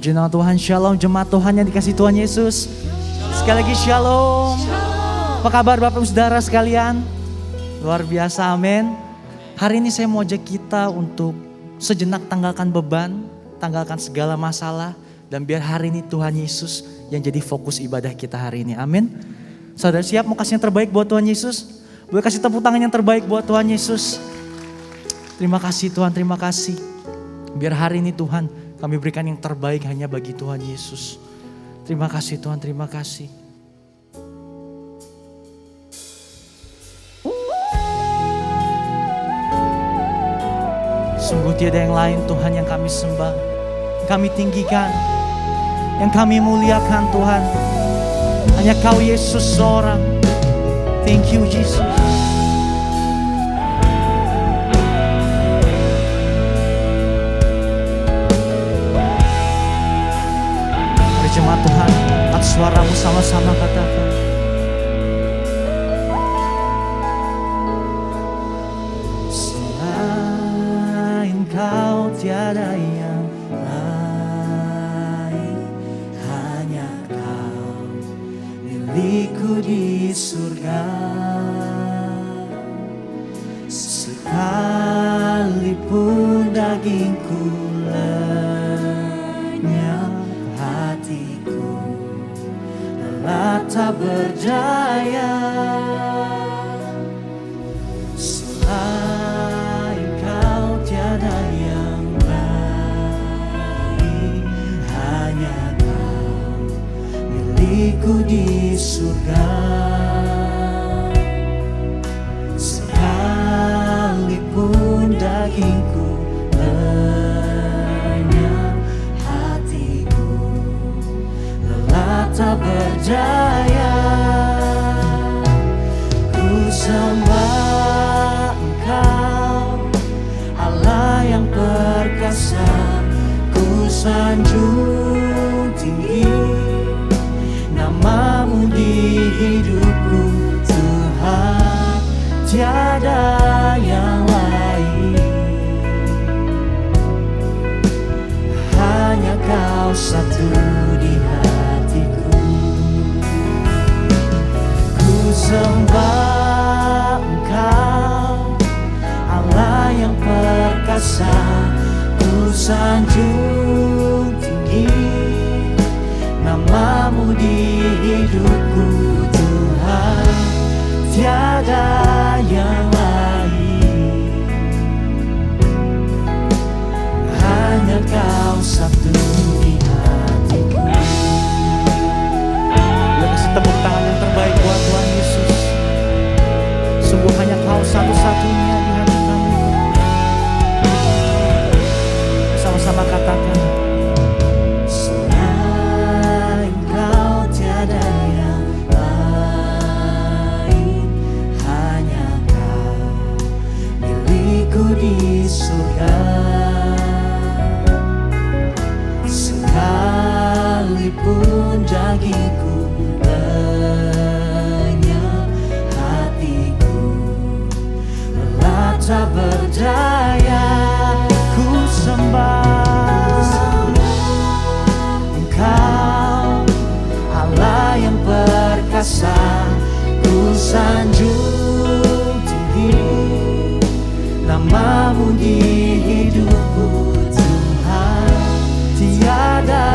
Puji nama Tuhan, shalom jemaat Tuhan yang dikasih Tuhan Yesus. Sekali lagi shalom. Apa kabar Bapak Ibu Saudara sekalian? Luar biasa, amin. Hari ini saya mau ajak kita untuk sejenak tanggalkan beban, tanggalkan segala masalah. Dan biar hari ini Tuhan Yesus yang jadi fokus ibadah kita hari ini, amin. Saudara siap mau kasih yang terbaik buat Tuhan Yesus? Boleh kasih tepuk tangan yang terbaik buat Tuhan Yesus. Terima kasih Tuhan, terima kasih. Biar hari ini Tuhan kami berikan yang terbaik hanya bagi Tuhan Yesus. Terima kasih Tuhan, terima kasih. Sungguh tiada yang lain Tuhan yang kami sembah, yang kami tinggikan, yang kami muliakan Tuhan. Hanya Kau Yesus seorang. Thank you Jesus. Jemaat Tuhan, angkat suaramu sama-sama katakan. Selain Kau tiada yang lain, hanya Kau milikku di surga. Sekalipun dagingku lenyap, hatiku lelah tak berdaya. Selain Kau tiada yang lain, hanya Kau milikku di surga. Sekalipun dagingku lenyap, hatiku lelah tak berdaya. Ku sembah Engkau, Allah yang perkasa. Ku sanjung tinggi nama-Mu di hidupku Tuhan. Tiada yang lain, hanya Kau satu di hatiku. Ku sembah Engkau, Allah yang perkasa. Ku sanjung tinggi nama-Mu di hidupku Tuhan. Tiada yang lain, hanya Kau satu di hatiku. Boleh kasih tepuk tangan yang terbaik buat Tuhan Yesus. Sungguh hanya Kau satu-satunya di hati kami. Sama-sama katakan. Selain Kau tiada yang lain, hanya Kau milikku di surga. Sekalipun dagingku lenyap, hatiku lelah tak berdaya. Ku sembah Engkau, Allah yang perkasa. Ku sanjung tinggi nama-Mu di hidupku Tuhan. Tiada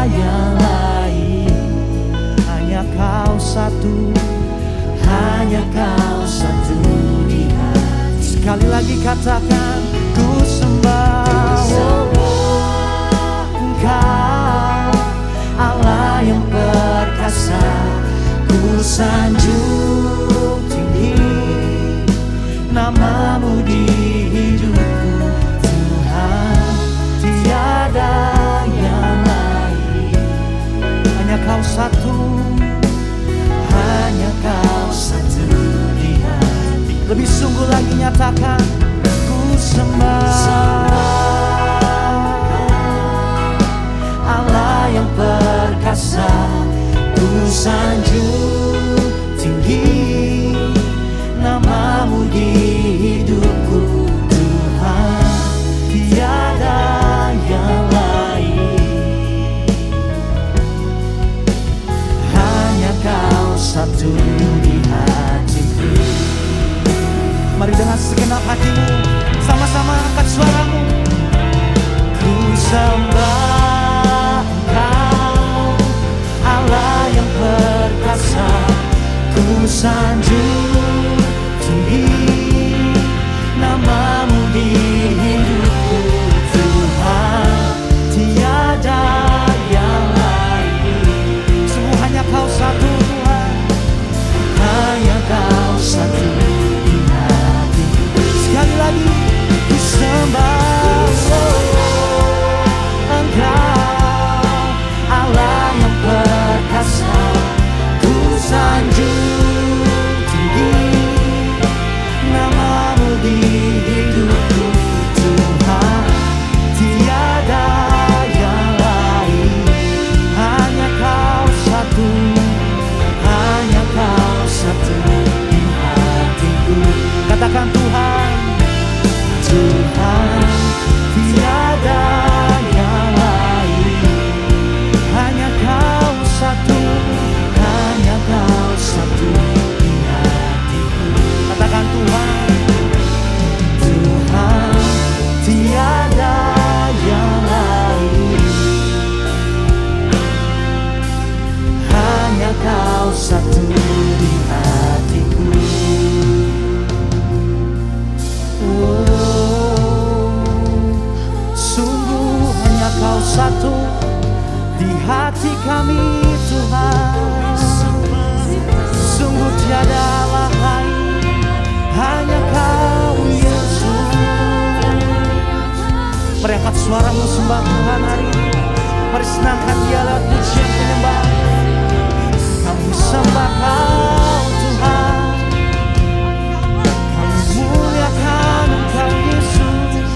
yang lain, hanya Kau satu, hanya Kau satu di hati. Sekali lagi katakan, ku sembah Engkau, Allah yang perkasa. Ku sanjung tinggi nama-Mu di hidupku Tuhan. Tiada yang lain, hanya Kau satu, hanya Kau satu di hati. Lebih sungguh lagi nyatakan, ku sembah Allah yang perkasa. Ku sanjung tinggi nama-Mu di hidupku Tuhan. Tiada yang lain, satu di hatiku. Mari dengan segenap hatimu, sama-sama angkat suaramu. Ku sembah Engkau, Allah yang perkasa. Ku sanjung tinggi namamu di hidupku, Tuhan, tiada yang lain. Sungguh hanya Kau satu Tuhan, hanya Kau satu di hatiku. Sekali lagi ku sembah Engkau, Allah yang perkasa. Ku sanjung tinggi namamu di hidupku, Tuhan, tiada yang lain. Hanya Kau satu, hanya Kau satu di hatiku. Katakan Tuhan, Tuhan, tiada yang lain. Hanya Kau satu, hanya Kau satu di hatiku. Katakan Tuhan, Tuhan, tiada yang lain. Hanya Kau satu di hatiku. Sungguh hanya Kau satu di hati kami Tuhan. Sungguh tiada Allah lain, hanya Kau Yesus. Mari angkat suaramu sembah Tuhan hari ini. Mari senangkan Dia lewat pujian penyembahan. Kami sembah Kau Tuhan, kami muliakan Engkau Yesus.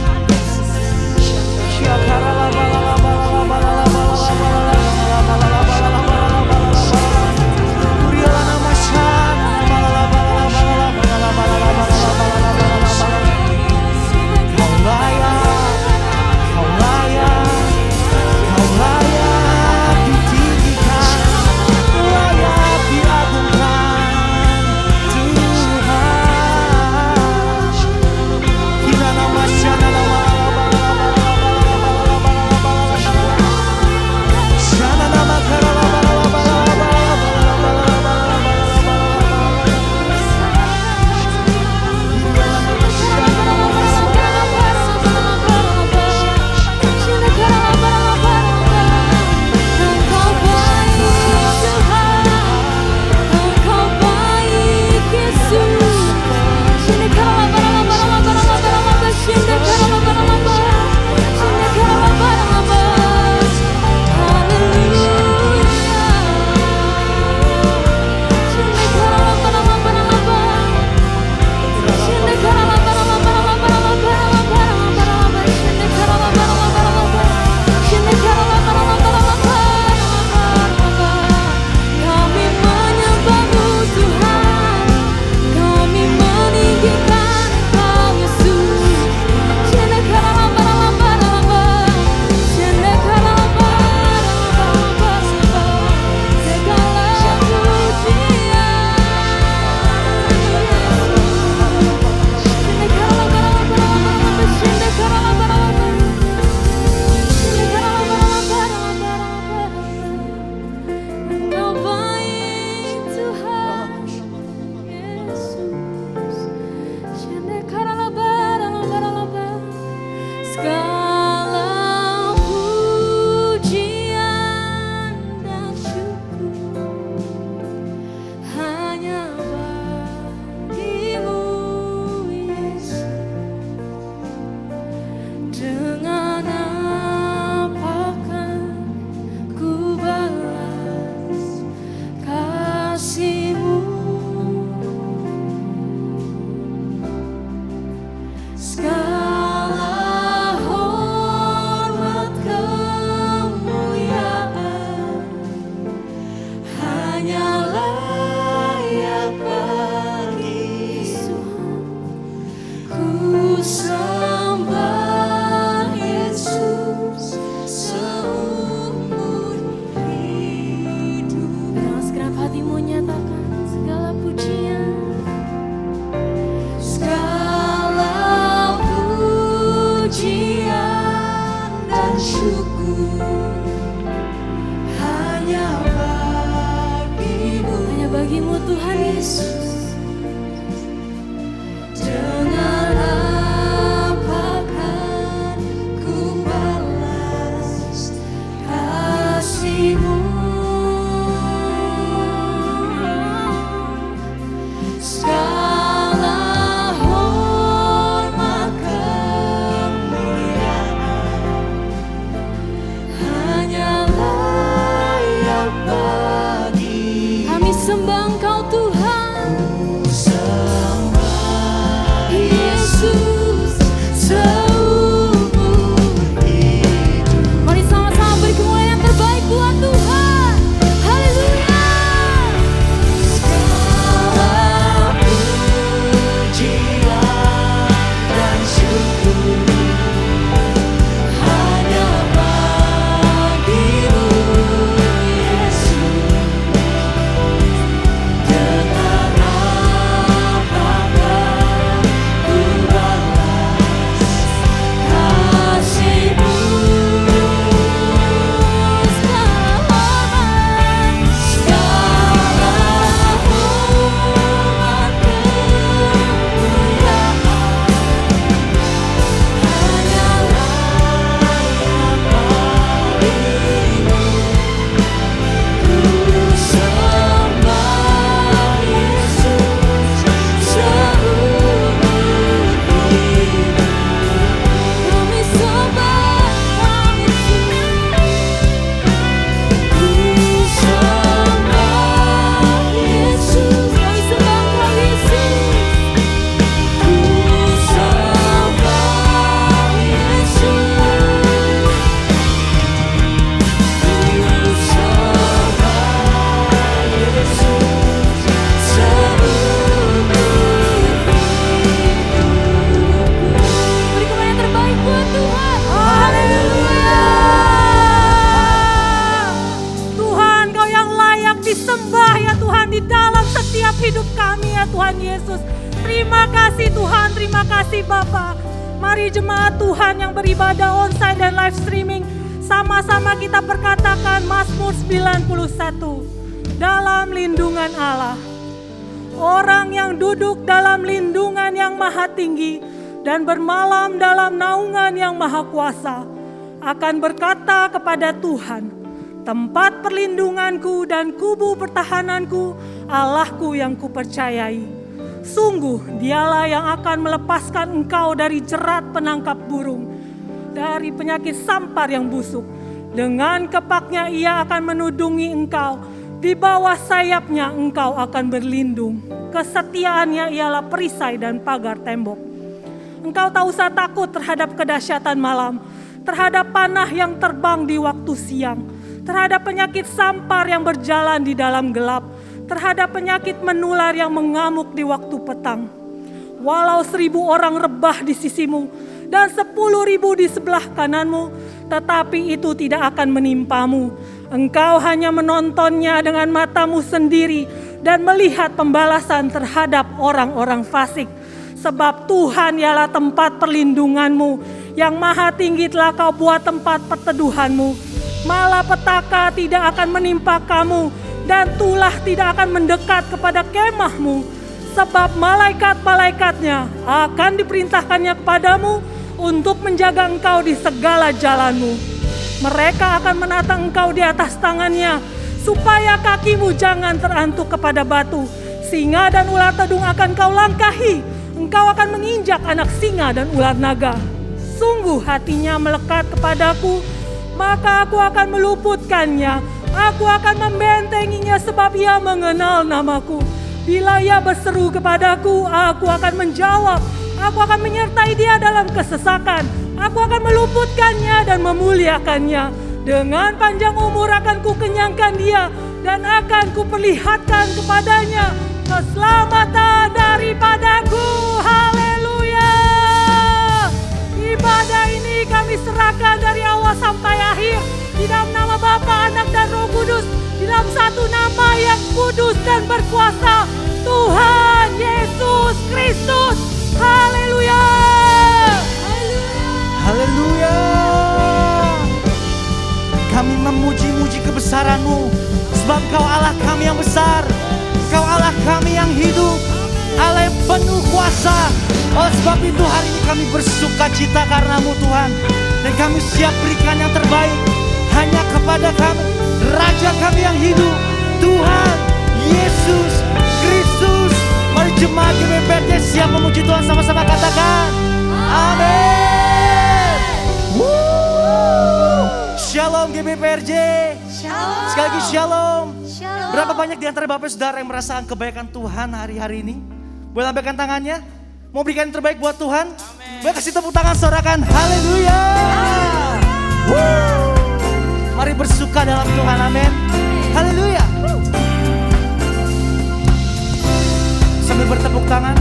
bagimu Tuhan Yesus. Dengan apakah ku balas kasih-Mu? Segala hormat kemuliaan hanya layak bagi. Kami sembah Engkau Tuhan. Sembah Yesus seumur hidup. Mari sama-sama beri kemuliaan yang terbaik buat Tuhan. Haleluya. Segala pujian dan syukur hanya bagi-Mu Yesus. Dengan apakah ku balas kasih-Mu? Segala hormat kemuliaan hanya layak bagi-Mu. Ku sembah Yesus seumur hidup. Kami sembah Yesus. Ku sembah Yesus. Kami sembah Yesus. Ku sembah Yesus. Beri kemuliaan yang terbaik buat Tuhan. Haleluya. Tuhan, Kau yang layak disembah ya Tuhan di dalam setiap hidup kami ya Tuhan Yesus. Terima kasih Tuhan, terima kasih Bapa. Mari jemaat Tuhan yang beribadah onsite dan live streaming, sama-sama kita perkatakan Mazmur 91. Dalam lindungan Allah. Orang yang duduk dalam lindungan yang maha tinggi dan bermalam dalam naungan yang maha kuasa akan berkata kepada Tuhan, tempat perlindunganku dan kubu pertahananku, Allahku yang kupercayai. Sungguh dialah yang akan melepaskan engkau dari jerat penangkap burung, dari penyakit sampar yang busuk. Dengan kepaknya ia akan menudungi engkau, di bawah sayapnya engkau akan berlindung. Kesetiaannya ialah perisai dan pagar tembok. Engkau tak usah takut terhadap kedahsyatan malam, terhadap panah yang terbang di waktu siang, terhadap penyakit sampar yang berjalan di dalam gelap, terhadap penyakit menular yang mengamuk di waktu petang. Walau 1000 orang rebah di sisimu dan 10.000 di sebelah kananmu, tetapi itu tidak akan menimpamu. Engkau hanya menontonnya dengan matamu sendiri dan melihat pembalasan terhadap orang-orang fasik. Sebab Tuhan ialah tempat perlindunganmu, yang maha tinggi telah kau buat tempat perteduhanmu. Malapetaka tidak akan menimpa kamu, dan tulah tidak akan mendekat kepada kemahmu. Sebab malaikat-malaikatnya akan diperintahkannya kepadamu untuk menjaga engkau di segala jalanmu. Mereka akan menata engkau di atas tangannya, supaya kakimu jangan terantuk kepada batu. Singa dan ular tedung akan kau langkahi, engkau akan menginjak anak singa dan ular naga. Sungguh hatinya melekat kepadaku, maka aku akan meluputkannya. Aku akan membentenginya sebab ia mengenal namaku. Bila ia berseru kepadaku, aku akan menjawab. Aku akan menyertai dia dalam kesesakan. Aku akan meluputkannya dan memuliakannya. Dengan panjang umur akan kukenyangkan dia, dan akan kuperlihatkan kepadanya keselamatan daripadaku. Haleluya. Ibadah ini kami serahkan dari awal sampai akhir, di dalam nama Bapa, Anak, dan Roh Kudus, di dalam satu nama yang kudus dan berkuasa, Tuhan Yesus Kristus. Haleluya. Haleluya. Kami memuji-muji kebesaran-Mu, sebab Kau Allah kami yang besar. Kau kami yang hidup, Allah yang penuh kuasa. Oleh sebab itu hari ini kami bersuka cita karena-Mu Tuhan. Dan kami siap berikan yang terbaik hanya kepada kami, Raja kami yang hidup, Tuhan Yesus Kristus. Mari jemaat GBPRJ siap memuji Tuhan, sama-sama katakan amin. Shalom GBPRJ. Shalom. Sekali lagi shalom. Shalom. Berapa banyak di antara Bapak Saudara yang merasakan kebaikan Tuhan hari-hari ini? Boleh lambaikan tangannya? Mau berikan yang terbaik buat Tuhan? Boleh kasih tepuk tangan, sorakan haleluya. Mari bersuka dalam Tuhan, amin. Haleluya. Sambil bertepuk tangan.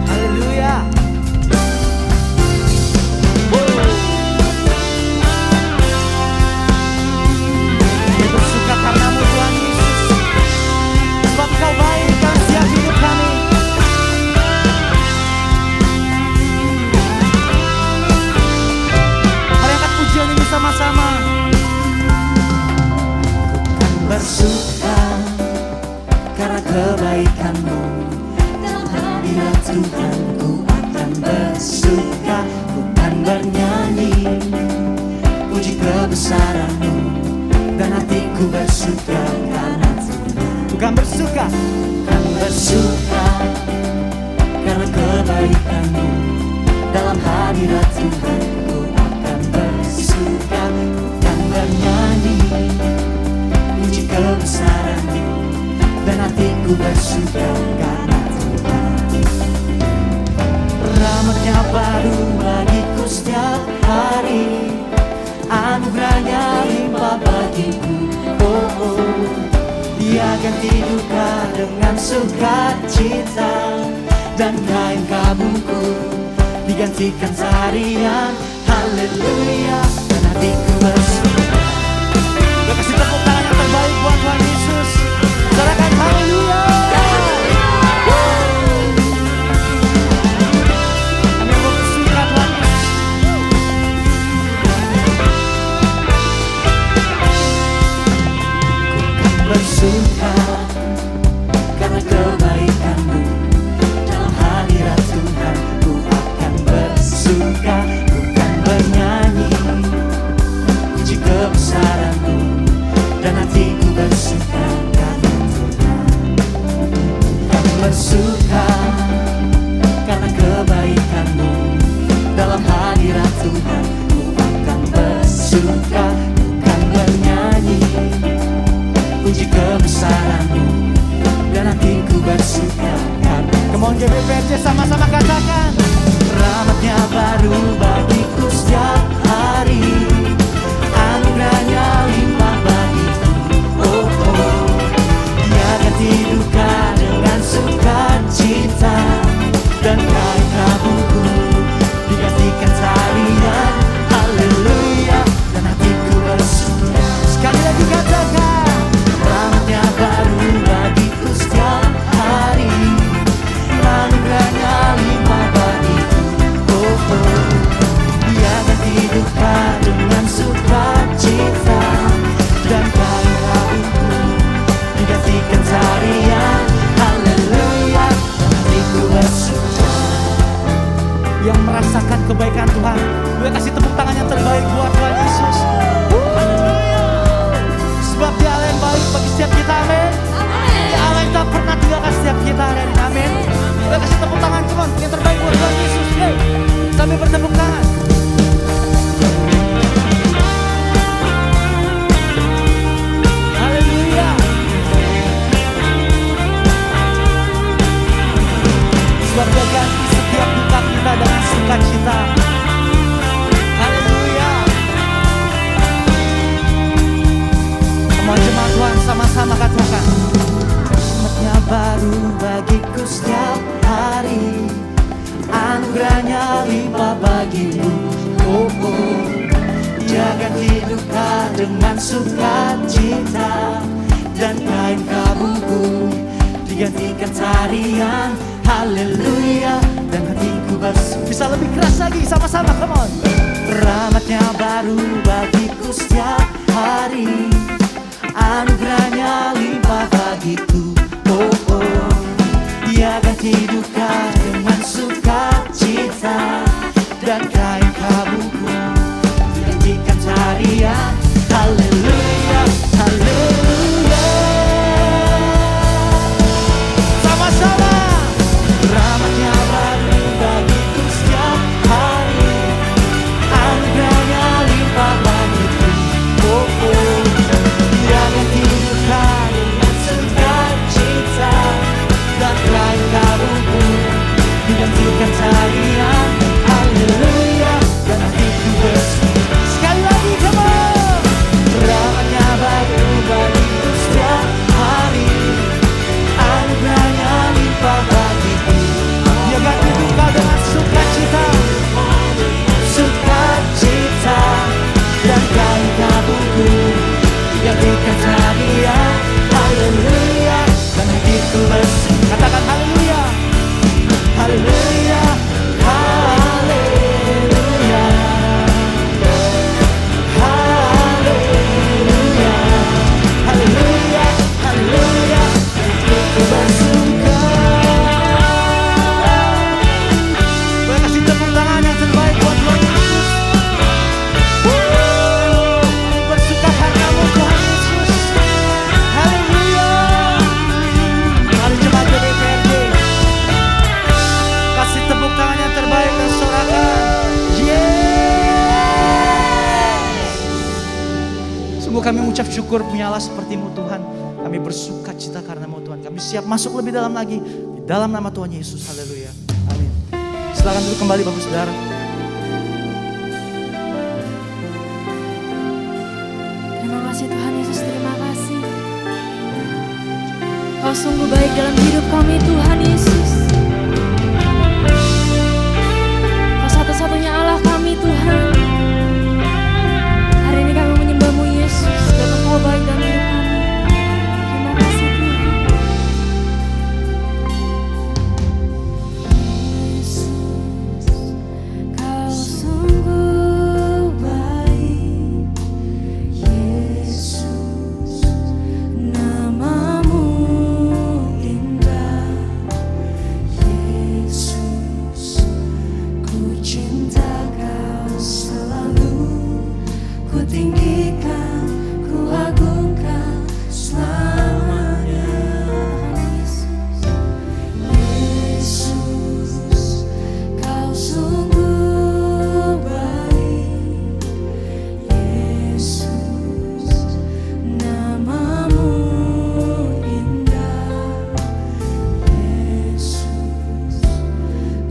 Haleluya. Bersuka karena-Mu Tuhan Yesus. Sebab Kau baik, Kau siap hidup kami. Mari angkat pujian ini sama-sama. Bersuka karena kebaikan-Mu, dalam hadirat Tuhan ku akan bersuka, ku akan bernyanyi puji kebesaran-Mu, dan hatiku bersuka karena Tuhan. Bukan bersuka, kan bersuka karena kebaikan-Mu, dalam hadirat Tuhan ku akan bersuka, ku akan bernyanyi puji kebesaran-Mu, dan hatiku bersuka karena Tuhan. Rahmat-Nya baru bagiku setiap hari, anugerah-Nya limpah bagiku. Oh, oh. Dia ganti duka dengan sukacita, dan kain kabungku digantikan tarian. Haleluya, dan hatiku bersuka. Kasih tepuk tangan yang terbaik buat Tuhan Yesus. Sorakan haleluya. Kami mau bersuka Tuhan Yesus. Bersuka karena kebaikan-Mu, dalam hadirat Tuhan ku akan bersuka, ku akan bernyanyi puji kebesaran-Mu, dan hatiku bersuka karena Tuhan. Kan bersuka karena kebaikan-Mu, dalam hadirat Tuhan ku akan bersuka, ku akan bernyanyi puji kebesaran-Mu, dan hatiku bersuka karena. Come on GBPRJ sama-sama katakan. Rahmat-Nya baru bagiku setiap hari, anugerah-Nya limpah bagiku. Oh, oh. Dia ganti duka dengan sukacita, dan kain kabungku digantikan tarian. Haleluya, dan hatiku bersuka. Sekali lagi katakan. Rahmat-Nya baru bagiku setiap hari, anugerah-Nya limpah bagiku. Oh, oh. Dia ganti duka dengan sukacita, dan kain kabungku digantikan tarian. Haleluya, dan hatiku bersuka. Yang merasakan kebaikan Tuhan, boleh kasih tepuk tangan yang terbaik buat Tuhan Yesus. Sebab Dia Allah yang baik bagi setiap kita, amin. Dia Allah yang tak pernah tinggalkan setiap kita, amin. Boleh kasih tepuk tangan, come on, yang terbaik buat Tuhan Yesus. Hey, sambil bertepuk tangan. Haleluya. Sebab Dia ganti setiap duka kita dengan sukacita. Haleluya. Jemaat Tuhan sama-sama katakan. Rahmat-Nya baru bagiku setiap hari, anugerah-Nya limpah bagimu. Oh, oh. Dia ganti duka dengan sukacita, dan kain kabungku digantikan tarian. Haleluya, dan hatiku bersuka. Bisa lebih keras lagi sama-sama, come on. Rahmat-Nya baru bagiku setiap hari, anugerah-Nya bagiku. Oh oh, Dia ganti duka dengan sukacita, dan kain kabungku gantikan tarian. Haleluya, haleluya. Sama-sama. Rahmatnya baru bagiku setiap hari, anugerahnya limpah bagiku. Oh oh, Dia ganti duka dengan sukacita, dan kain kabungku digantikan tarian. Haleluya, dan hatiku bersih. Sekali lagi, come on. Rahmatnya baru bagiku setiap hari, anugerahnya limpah bagiku. Dia ganti duka dengan sukacita, sukacita, dan kain kabungku digantikan tarian. Haleluya, dan hatiku bersih. Katakan haleluya, haleluya, haleluya, haleluya, haleluya, haleluya. Hatiku bersuka. Boleh kasih tepuk tangan yang terbaik buat Tuhan Yesus. Kami bersuka karenamu Tuhan Yesus. Haleluya. Mari jemaat GBPRD, kasih tepuk tangan yang terbaik dan sorakan. Yes. Sungguh kami mengucap syukur punya Allah seperti-Mu Tuhan. Kami bersuka cita karenamu Tuhan. Kami siap masuk lebih dalam lagi di dalam nama Tuhan Yesus. Haleluya. Amin. Silakan duduk kembali Bapak Saudara. Terima kasih Tuhan Yesus, terima kasih. Kau sungguh baik dalam hidup kami Tuhan Yesus. Kau satu-satunya Allah kami Tuhan. Hari ini kami menyembah-Mu Yesus, karena Kau baik dalam hidup kami. Terima kasih Tuhan. Yesus, Kau sungguh baik. Yesus, nama-Mu indah. Yesus, ku cinta Kau selalu. Ku tinggikan, ku agungkan selamanya. Yesus, Kau sungguh baik. Yesus, nama-Mu indah. Yesus,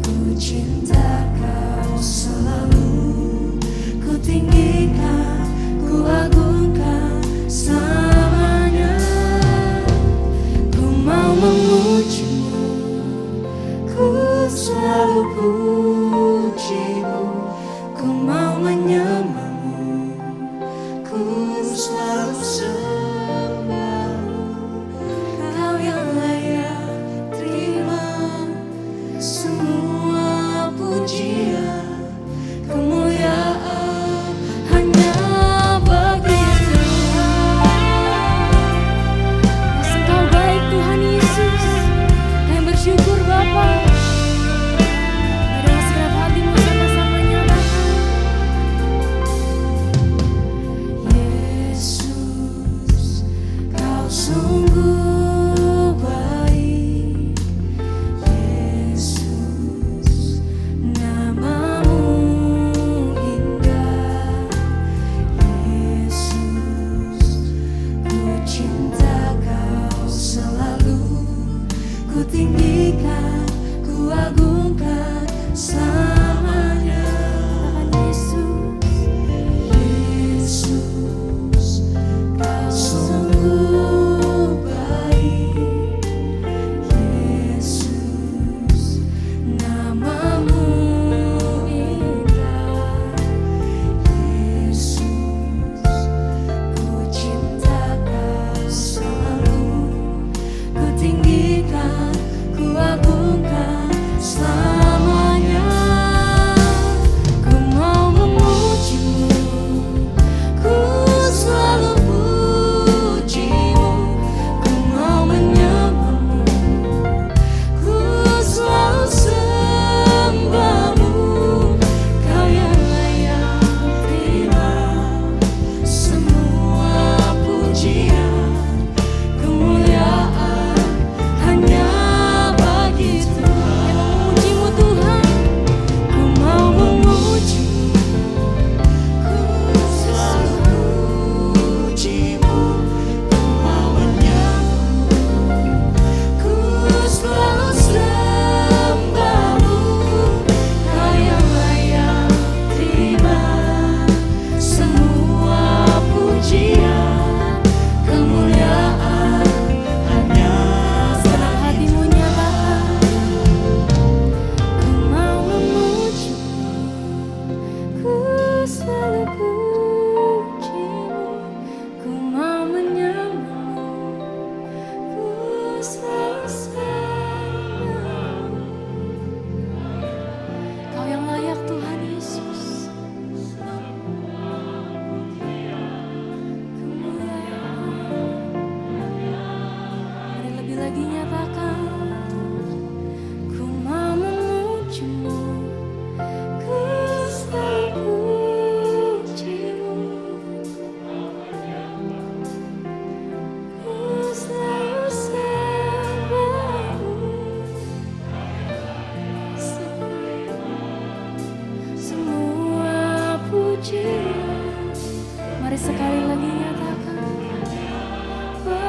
ku cinta Kau selalu. Ku tinggikan, ku agungkan selamanya. Ku mau memuji-Mu, ku selalu puji-Mu. Ku mau menyembah-Mu, ku selalu sembah-Mu. Kau yang layak terima semua pujian, kemuliaan hanya bagi Tuhan. Engkau baik Tuhan Yesus. Kami bersyukur Bapa. Dengan segenap hati-Mu sama-sama nyatakan. Yesus, Kau sungguh baik. Yesus, nama-Mu indah. Yesus, ku cinta Kau selalu. Ku tinggikan, ku agungkan selamanya. Yesus, Kau sungguh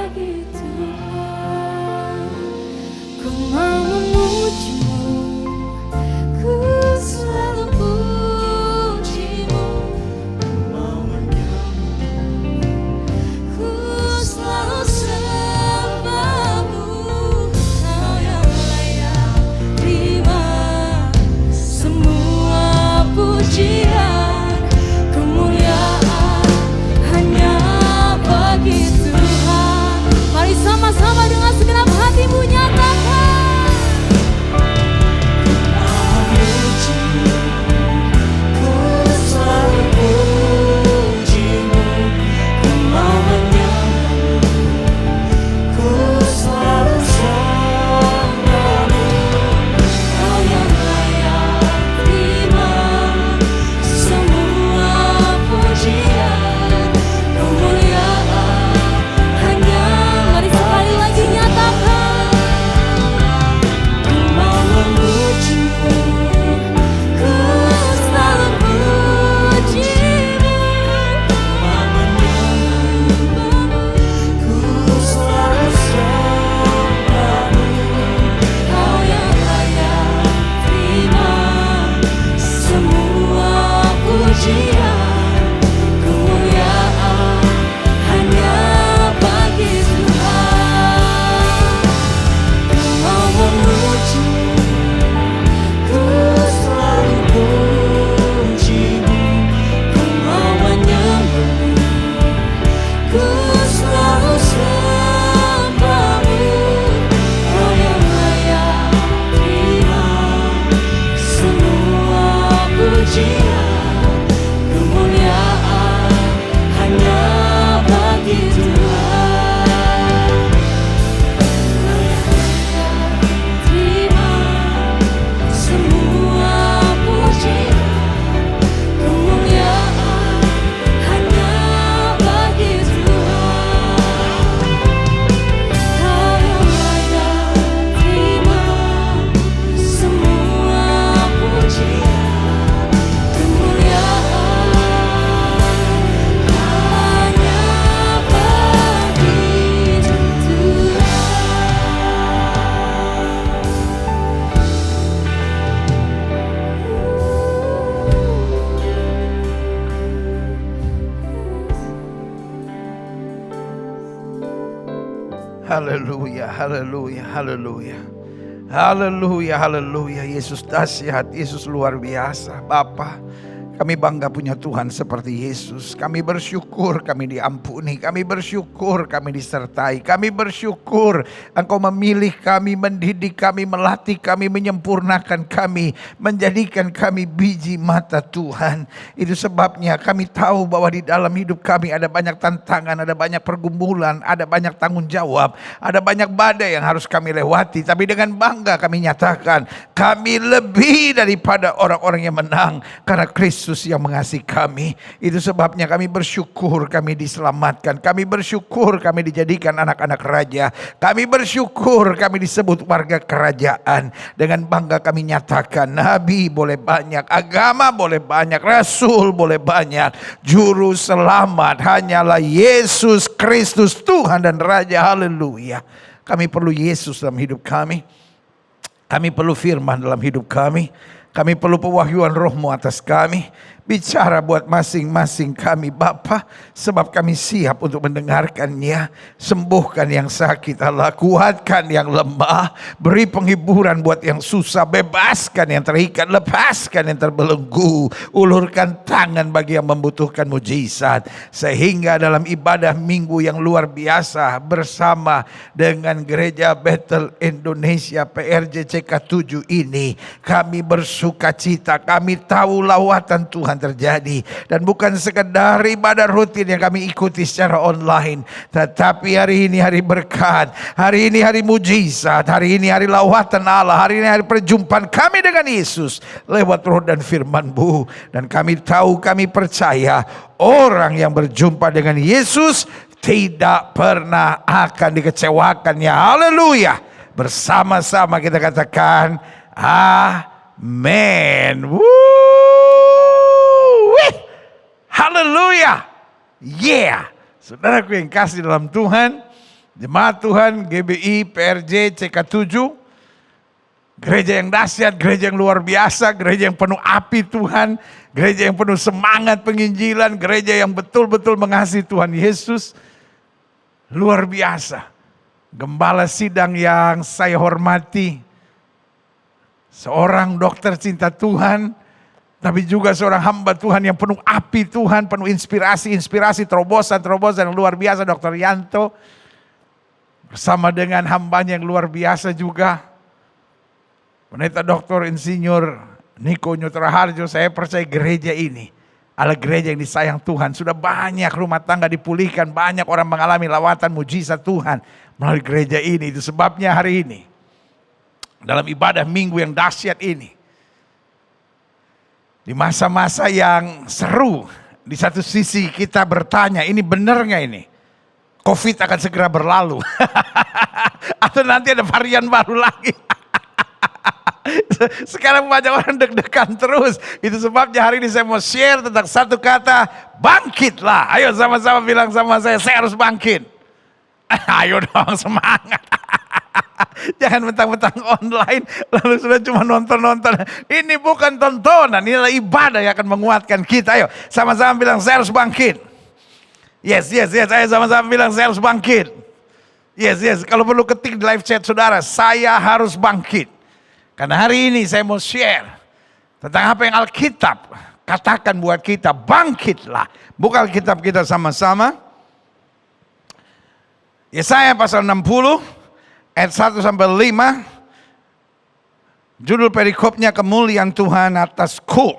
bagi Tuhan. Ku mau memuji-Mu, ku selalu puji-Mu. Ku mau menyembah-Mu, ku selalu sembah-Mu. Kau yang layak terima semua pujian, kemuliaan hanya bagi Tuhan. Mari sama-sama dengan segenap hatimu nyatakan. Kau yang layak terima semua pujian, kemuliaan hanya. Mari sekali lagi nyatakan. Ku mau memuji-Mu, ku selalu puji-Mu. Ku mau menyembah-Mu, ku selalu sembah-Mu. Kau yang layak terima semua pujian, kemuliaan hanya bagi Tuhan. Ku mau memuji-Mu, ku selalu puji-Mu. Ku mau menyembah-Mu, ku selalu sembah-Mu. Kau yang layak terima semua pujian, kemuliaan hanya bagi Tuhan. Terima semua pujian, kemuliaan hanya bagi Tuhan. Kau yang layak terima semua pujian, kemuliaan hanya bagi Tuhan. Haleluya, haleluya, haleluya. Haleluya, haleluya. Yesus dahsyat, Yesus luar biasa. Bapa, kami bangga punya Tuhan seperti Yesus. Kami bersyukur kami diampuni. Kami bersyukur kami disertai. Kami bersyukur Engkau memilih kami, mendidik kami, melatih kami, menyempurnakan kami, menjadikan kami biji mata Tuhan. Itu sebabnya kami tahu bahwa di dalam hidup kami ada banyak tantangan, ada banyak pergumulan, ada banyak tanggung jawab, ada banyak badai yang harus kami lewati. Tapi dengan bangga kami nyatakan, kami lebih daripada orang-orang yang menang karena Kristus yang mengasihi kami. Itu sebabnya kami bersyukur kami diselamatkan. Kami bersyukur kami dijadikan anak-anak raja. Kami bersyukur kami disebut warga kerajaan. Dengan bangga kami nyatakan, nabi boleh banyak, agama boleh banyak, rasul boleh banyak, juru selamat hanyalah Yesus Kristus Tuhan dan Raja. Haleluya. Kami perlu Yesus dalam hidup kami. Kami perlu firman dalam hidup kami. Kami perlu pewahyuan Roh-Mu atas kami. Bicara buat masing-masing kami Bapa, sebab kami siap untuk mendengarkannya. Sembuhkan yang sakit Allah, kuatkan yang lemah, beri penghiburan buat yang susah, bebaskan yang terikat, lepaskan yang terbelenggu, ulurkan tangan bagi yang membutuhkan mujizat. Sehingga dalam ibadah minggu yang luar biasa bersama dengan Gereja Bethel Indonesia PRJCK 7 ini, kami bersuka cita, kami tahu lawatan Tuhan terjadi. Dan bukan sekedar ibadah rutin yang kami ikuti secara online, tetapi hari ini hari berkat, hari ini hari mujizat, hari ini hari lawatan Allah, hari ini hari perjumpaan kami dengan Yesus lewat roh dan firman-Mu. Dan kami tahu, kami percaya orang yang berjumpa dengan Yesus tidak pernah akan dikecewakannya. Haleluya. Bersama-sama kita katakan amin. Haleluya. Yeah. Saudaraku yang kasih dalam Tuhan, Jemaat Tuhan GBI PRJ CK7, gereja yang dahsyat, gereja yang luar biasa, gereja yang penuh api Tuhan, gereja yang penuh semangat penginjilan, gereja yang betul-betul mengasihi Tuhan Yesus. Luar biasa. Gembala sidang yang saya hormati, seorang dokter cinta Tuhan, tapi juga seorang hamba Tuhan yang penuh api Tuhan, penuh inspirasi, terobosan yang luar biasa, Dr. Yanto. Bersama dengan hambanya yang luar biasa juga, Pendeta Dr. Insinyur Niko Nyutraharjo. Saya percaya gereja ini adalah gereja yang disayang Tuhan. Sudah banyak rumah tangga dipulihkan, banyak orang mengalami lawatan mujizat Tuhan melalui gereja ini. Itu sebabnya hari ini, dalam ibadah minggu yang dahsyat ini, di masa-masa yang seru, di satu sisi kita bertanya, ini benar nggak ini? COVID akan segera berlalu. Atau nanti ada varian baru lagi. Sekarang banyak orang deg-degan terus. Itu sebabnya hari ini saya mau share tentang satu kata, bangkitlah. Ayo sama-sama bilang sama saya harus bangkit. Ayo dong, semangat. Jangan mentang-mentang online lalu sudah cuma nonton-nonton. Ini bukan tontonan, inilah ibadah yang akan menguatkan kita. Ayo sama-sama bilang saya harus bangkit. Yes. Ayo sama-sama bilang saya harus bangkit. Yes. Kalau perlu ketik di live chat saudara, saya harus bangkit. Karena hari ini saya mau share tentang apa yang Alkitab katakan buat kita. Bangkitlah. Buka Alkitab kita sama-sama. Yesaya pasal 60 ayat 1 sampai 5. Judul perikopnya, kemuliaan Tuhan atasku.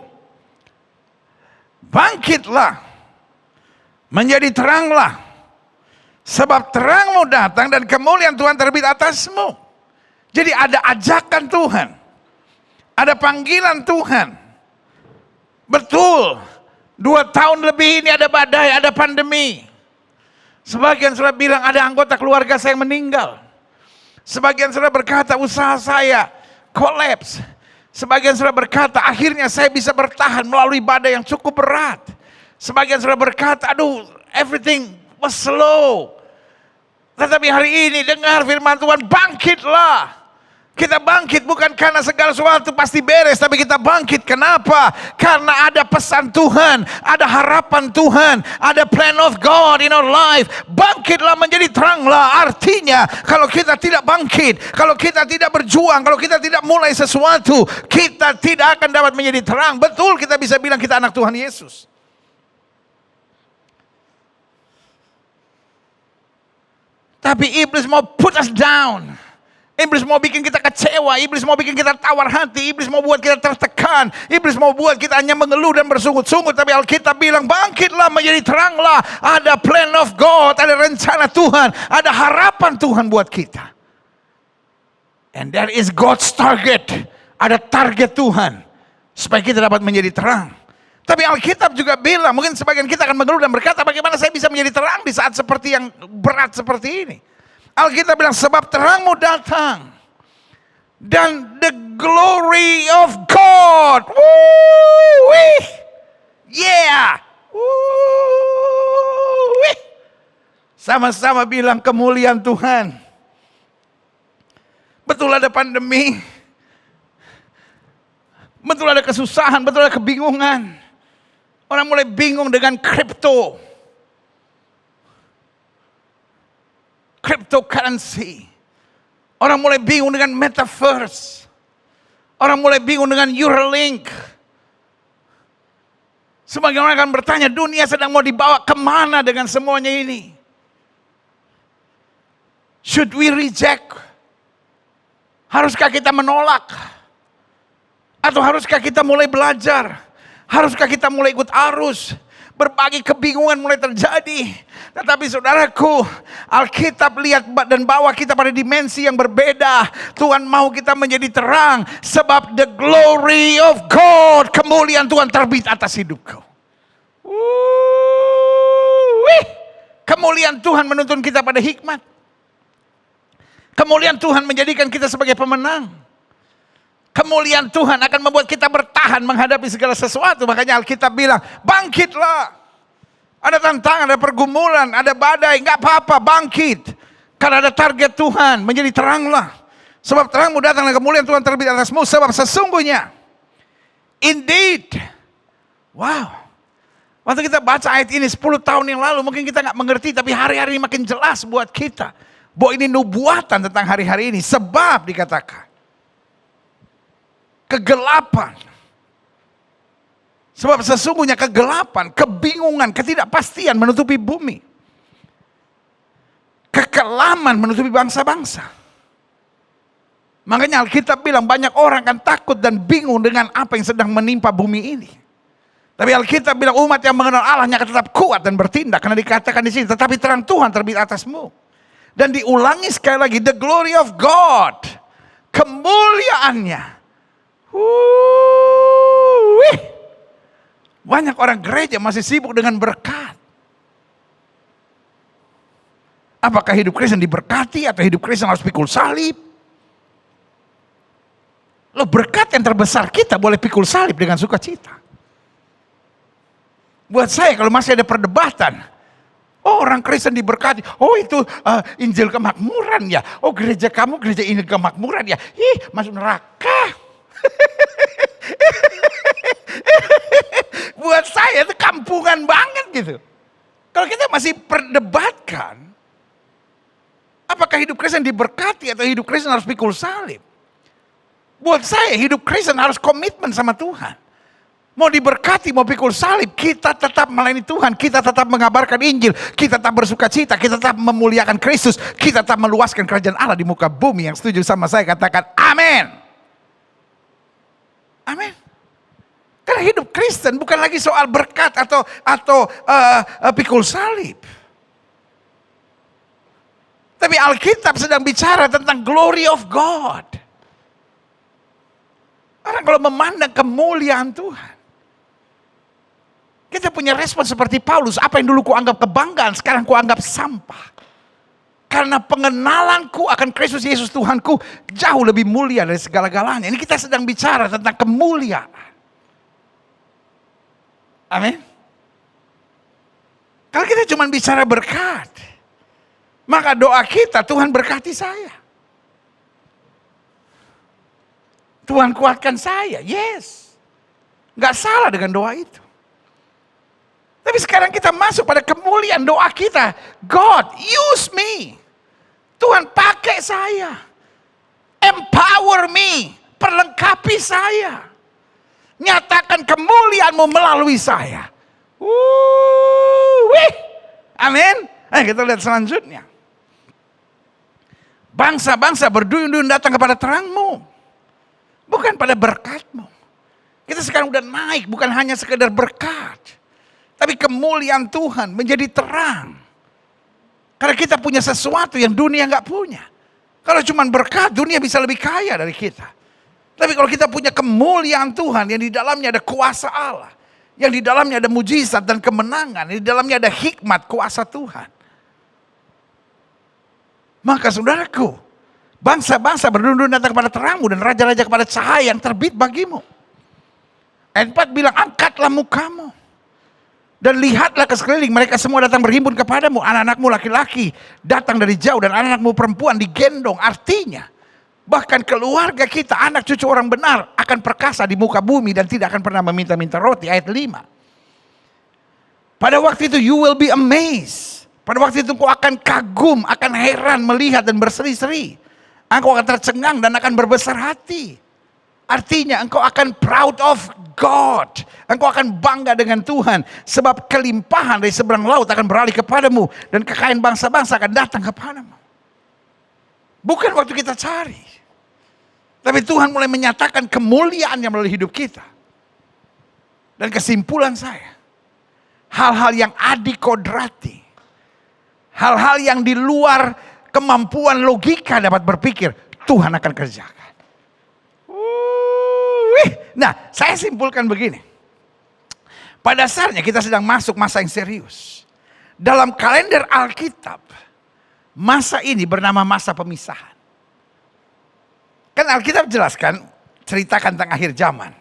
Bangkitlah, menjadi teranglah, sebab terangmu datang dan kemuliaan Tuhan terbit atasmu. Jadi ada ajakan Tuhan, ada panggilan Tuhan. Betul, 2 tahun lebih ini ada badai, ada pandemi. Sebagian sudah bilang ada anggota keluarga saya yang meninggal. Sebagian sudah berkata usaha saya kolaps. Sebagian sudah berkata akhirnya saya bisa bertahan melalui badai yang cukup berat. Sebagian sudah berkata, aduh, everything was slow. Tetapi hari ini dengar firman Tuhan, bangkitlah. Kita bangkit bukan karena segala sesuatu pasti beres, tapi kita bangkit. Kenapa? Karena ada pesan Tuhan, ada harapan Tuhan, ada plan of God in our life. Bangkitlah, menjadi teranglah. Artinya kalau kita tidak bangkit, kalau kita tidak berjuang, kalau kita tidak mulai sesuatu, kita tidak akan dapat menjadi terang. Betul, kita bisa bilang kita anak Tuhan Yesus. Tapi iblis mau put us down. Iblis mau bikin kita kecewa, iblis mau bikin kita tawar hati, iblis mau buat kita tertekan, iblis mau buat kita hanya mengeluh dan bersungut-sungut. Tapi Alkitab bilang bangkitlah, menjadi teranglah. Ada plan of God, ada rencana Tuhan, ada harapan Tuhan buat kita. And that is God's target. Ada target Tuhan supaya kita dapat menjadi terang. Tapi Alkitab juga bilang, mungkin sebagian kita akan mengeluh dan berkata, bagaimana saya bisa menjadi terang di saat seperti yang berat seperti ini. Alkitab bilang, sebab terangmu datang dan the glory of God. Woo-wee. Yeah. Woo-wee. Sama-sama bilang kemuliaan Tuhan. Betul ada pandemi. Betul ada kesusahan, betul ada kebingungan. Orang mulai bingung dengan cryptocurrency. Orang mulai bingung dengan metaverse. Orang mulai bingung dengan Neuralink. Sebagian orang akan bertanya, dunia sedang mau dibawa kemana dengan semuanya ini? Should we reject? Haruskah kita menolak? Atau haruskah kita mulai belajar? Haruskah kita mulai ikut arus? Berbagai kebingungan mulai terjadi. Tetapi saudaraku, Alkitab lihat dan bawa kita pada dimensi yang berbeda. Tuhan mau kita menjadi terang. Sebab the glory of God, kemuliaan Tuhan terbit atas hidupku. Kemuliaan Tuhan menuntun kita pada hikmat. Kemuliaan Tuhan menjadikan kita sebagai pemenang. Kemuliaan Tuhan akan membuat kita bertahan menghadapi segala sesuatu. Makanya Alkitab bilang, bangkitlah. Ada tantangan, ada pergumulan, ada badai, enggak apa-apa, bangkit. Karena ada target Tuhan, menjadi teranglah. Sebab terangmu datang dan kemuliaan Tuhan terbit atasmu. Sebab sesungguhnya, indeed, wow. Waktu kita baca ayat ini 10 tahun yang lalu, mungkin kita nggak mengerti, tapi hari-hari ini makin jelas buat kita. Bahwa ini nubuatan tentang hari-hari ini. Sebab dikatakan, kegelapan. Sebab sesungguhnya kegelapan, kebingungan, ketidakpastian menutupi bumi. Kekelaman menutupi bangsa-bangsa. Makanya Alkitab bilang banyak orang akan takut dan bingung dengan apa yang sedang menimpa bumi ini. Tapi Alkitab bilang umat yang mengenal Allahnya akan tetap kuat dan bertindak. Karena dikatakan di sini, tetapi terang Tuhan terbit atasmu. Dan diulangi sekali lagi, the glory of God. Kemuliaannya. Banyak orang gereja masih sibuk dengan berkat. Apakah hidup Kristen diberkati atau hidup Kristen harus pikul salib? Loh, berkat yang terbesar kita boleh pikul salib dengan sukacita. Buat saya kalau masih ada perdebatan, oh orang Kristen diberkati, oh itu Injil kemakmuran ya, oh gereja kamu gereja Injil kemakmuran ya, ih masuk neraka. Buat saya itu kampungan banget gitu. Kalau kita masih perdebatkan, apakah hidup Kristen diberkati atau hidup Kristen harus pikul salib? Buat saya hidup Kristen harus komitmen sama Tuhan. Mau diberkati, mau pikul salib, kita tetap melayani Tuhan, kita tetap mengabarkan Injil, kita tetap bersuka cita, kita tetap memuliakan Kristus, kita tetap meluaskan kerajaan Allah di muka bumi. Yang setuju sama saya katakan amin. Amin. Karena hidup Kristen bukan lagi soal berkat atau pikul salib. Tapi Alkitab sedang bicara tentang glory of God. Orang kalau memandang kemuliaan Tuhan, kita punya respon seperti Paulus. Apa yang dulu kuanggap kebanggaan, sekarang kuanggap sampah. Karena pengenalanku akan Kristus Yesus Tuhanku jauh lebih mulia dari segala-galanya. Ini kita sedang bicara tentang kemuliaan. Amin. Kalau kita cuma bicara berkat, maka doa kita, Tuhan berkati saya. Tuhan kuatkan saya, yes. Gak salah dengan doa itu. Tapi sekarang kita masuk pada kemuliaan doa kita. God, use me. Tuhan pakai saya. Empower me. Perlengkapi saya. Nyatakan kemuliaan-Mu melalui saya. Amin. Ayo kita lihat selanjutnya. Bangsa-bangsa berduyun-duyun datang kepada terang-Mu. Bukan pada berkat-Mu. Kita sekarang udah naik, bukan hanya sekedar berkat. Tapi kemuliaan Tuhan menjadi terang. Karena kita punya sesuatu yang dunia nggak punya. Kalau cuma berkat, dunia bisa lebih kaya dari kita. Tapi kalau kita punya kemuliaan Tuhan yang di dalamnya ada kuasa Allah. Yang di dalamnya ada mujizat dan kemenangan. Yang di dalamnya ada hikmat kuasa Tuhan. Maka saudaraku, bangsa-bangsa berduyun-duyun datang kepada terang-Mu dan raja-raja kepada cahaya yang terbit bagimu. Ayat 4 bilang, angkatlah mukamu. Dan lihatlah ke sekeliling, mereka semua datang berhimpun kepadamu. Anak-anakmu laki-laki datang dari jauh dan anak-anakmu perempuan digendong. Artinya, bahkan keluarga kita, anak cucu orang benar akan perkasa di muka bumi dan tidak akan pernah meminta-minta roti. Ayat 5. Pada waktu itu you will be amazed. Pada waktu itu kau akan kagum, akan heran melihat dan berseri-seri. Engkau akan tercengang dan akan berbesar hati. Artinya engkau akan proud of God. Engkau akan bangga dengan Tuhan. Sebab kelimpahan dari seberang laut akan beralih kepadamu. Dan kekayaan bangsa-bangsa akan datang kepadamu. Bukan waktu kita cari. Tapi Tuhan mulai menyatakan kemuliaannya melalui hidup kita. Dan kesimpulan saya. Hal-hal yang adikodrati. Hal-hal yang di luar kemampuan logika dapat berpikir. Tuhan akan kerjakan. Nah, saya simpulkan begini. Pada dasarnya kita sedang masuk masa yang serius. Dalam kalender Alkitab, masa ini bernama masa pemisahan. Kan Alkitab jelaskan, ceritakan tentang akhir zaman.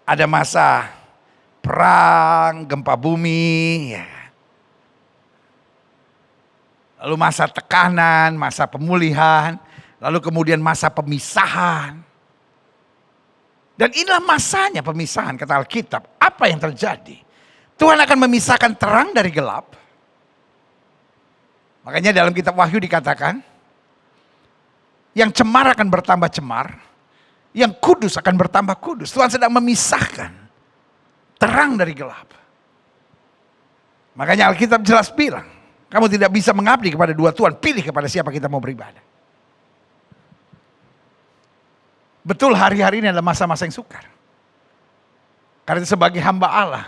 Ada masa perang, gempa bumi. Ya. lalu masa tekanan, masa pemulihan, lalu kemudian masa pemisahan. Dan inilah masanya pemisahan kata Alkitab. Apa yang terjadi? Tuhan akan memisahkan terang dari gelap. Makanya dalam kitab Wahyu dikatakan, yang cemar akan bertambah cemar, yang kudus akan bertambah kudus. Tuhan sedang memisahkan terang dari gelap. Makanya Alkitab jelas bilang, kamu tidak bisa mengabdi kepada dua Tuhan, pilih kepada siapa kita mau beribadah. Betul, hari-hari ini adalah masa-masa yang sukar. Karena sebagai hamba Allah,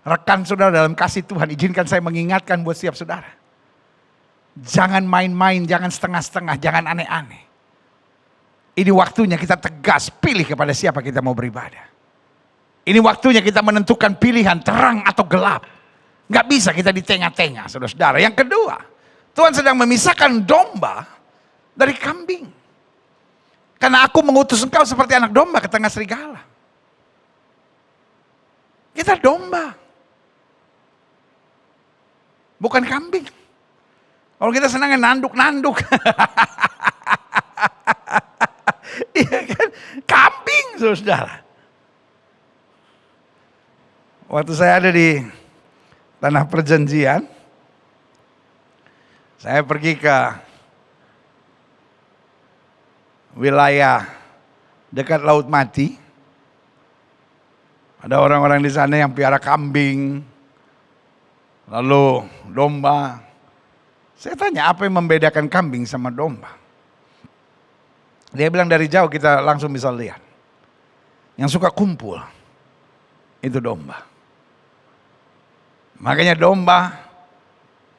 rekan saudara dalam kasih Tuhan, izinkan saya mengingatkan buat setiap saudara. Jangan main-main, jangan setengah-setengah, jangan aneh-aneh. Ini waktunya kita tegas, pilih kepada siapa kita mau beribadah. Ini waktunya kita menentukan pilihan terang atau gelap. Gak bisa kita di tengah-tengah, saudara-saudara. Yang kedua, Tuhan sedang memisahkan domba dari kambing. Karena aku mengutus engkau seperti anak domba ke tengah serigala. Kita domba. Bukan kambing. Kalau kita senangnya nanduk-nanduk. Iya kan? Kambing, saudara. Waktu saya ada di Tanah Perjanjian, saya pergi ke wilayah dekat Laut Mati. Ada orang-orang di sana yang piara kambing, lalu domba. Saya tanya, apa yang membedakan kambing sama domba? Dia bilang dari jauh kita langsung bisa lihat. Yang suka kumpul, itu domba. Makanya domba,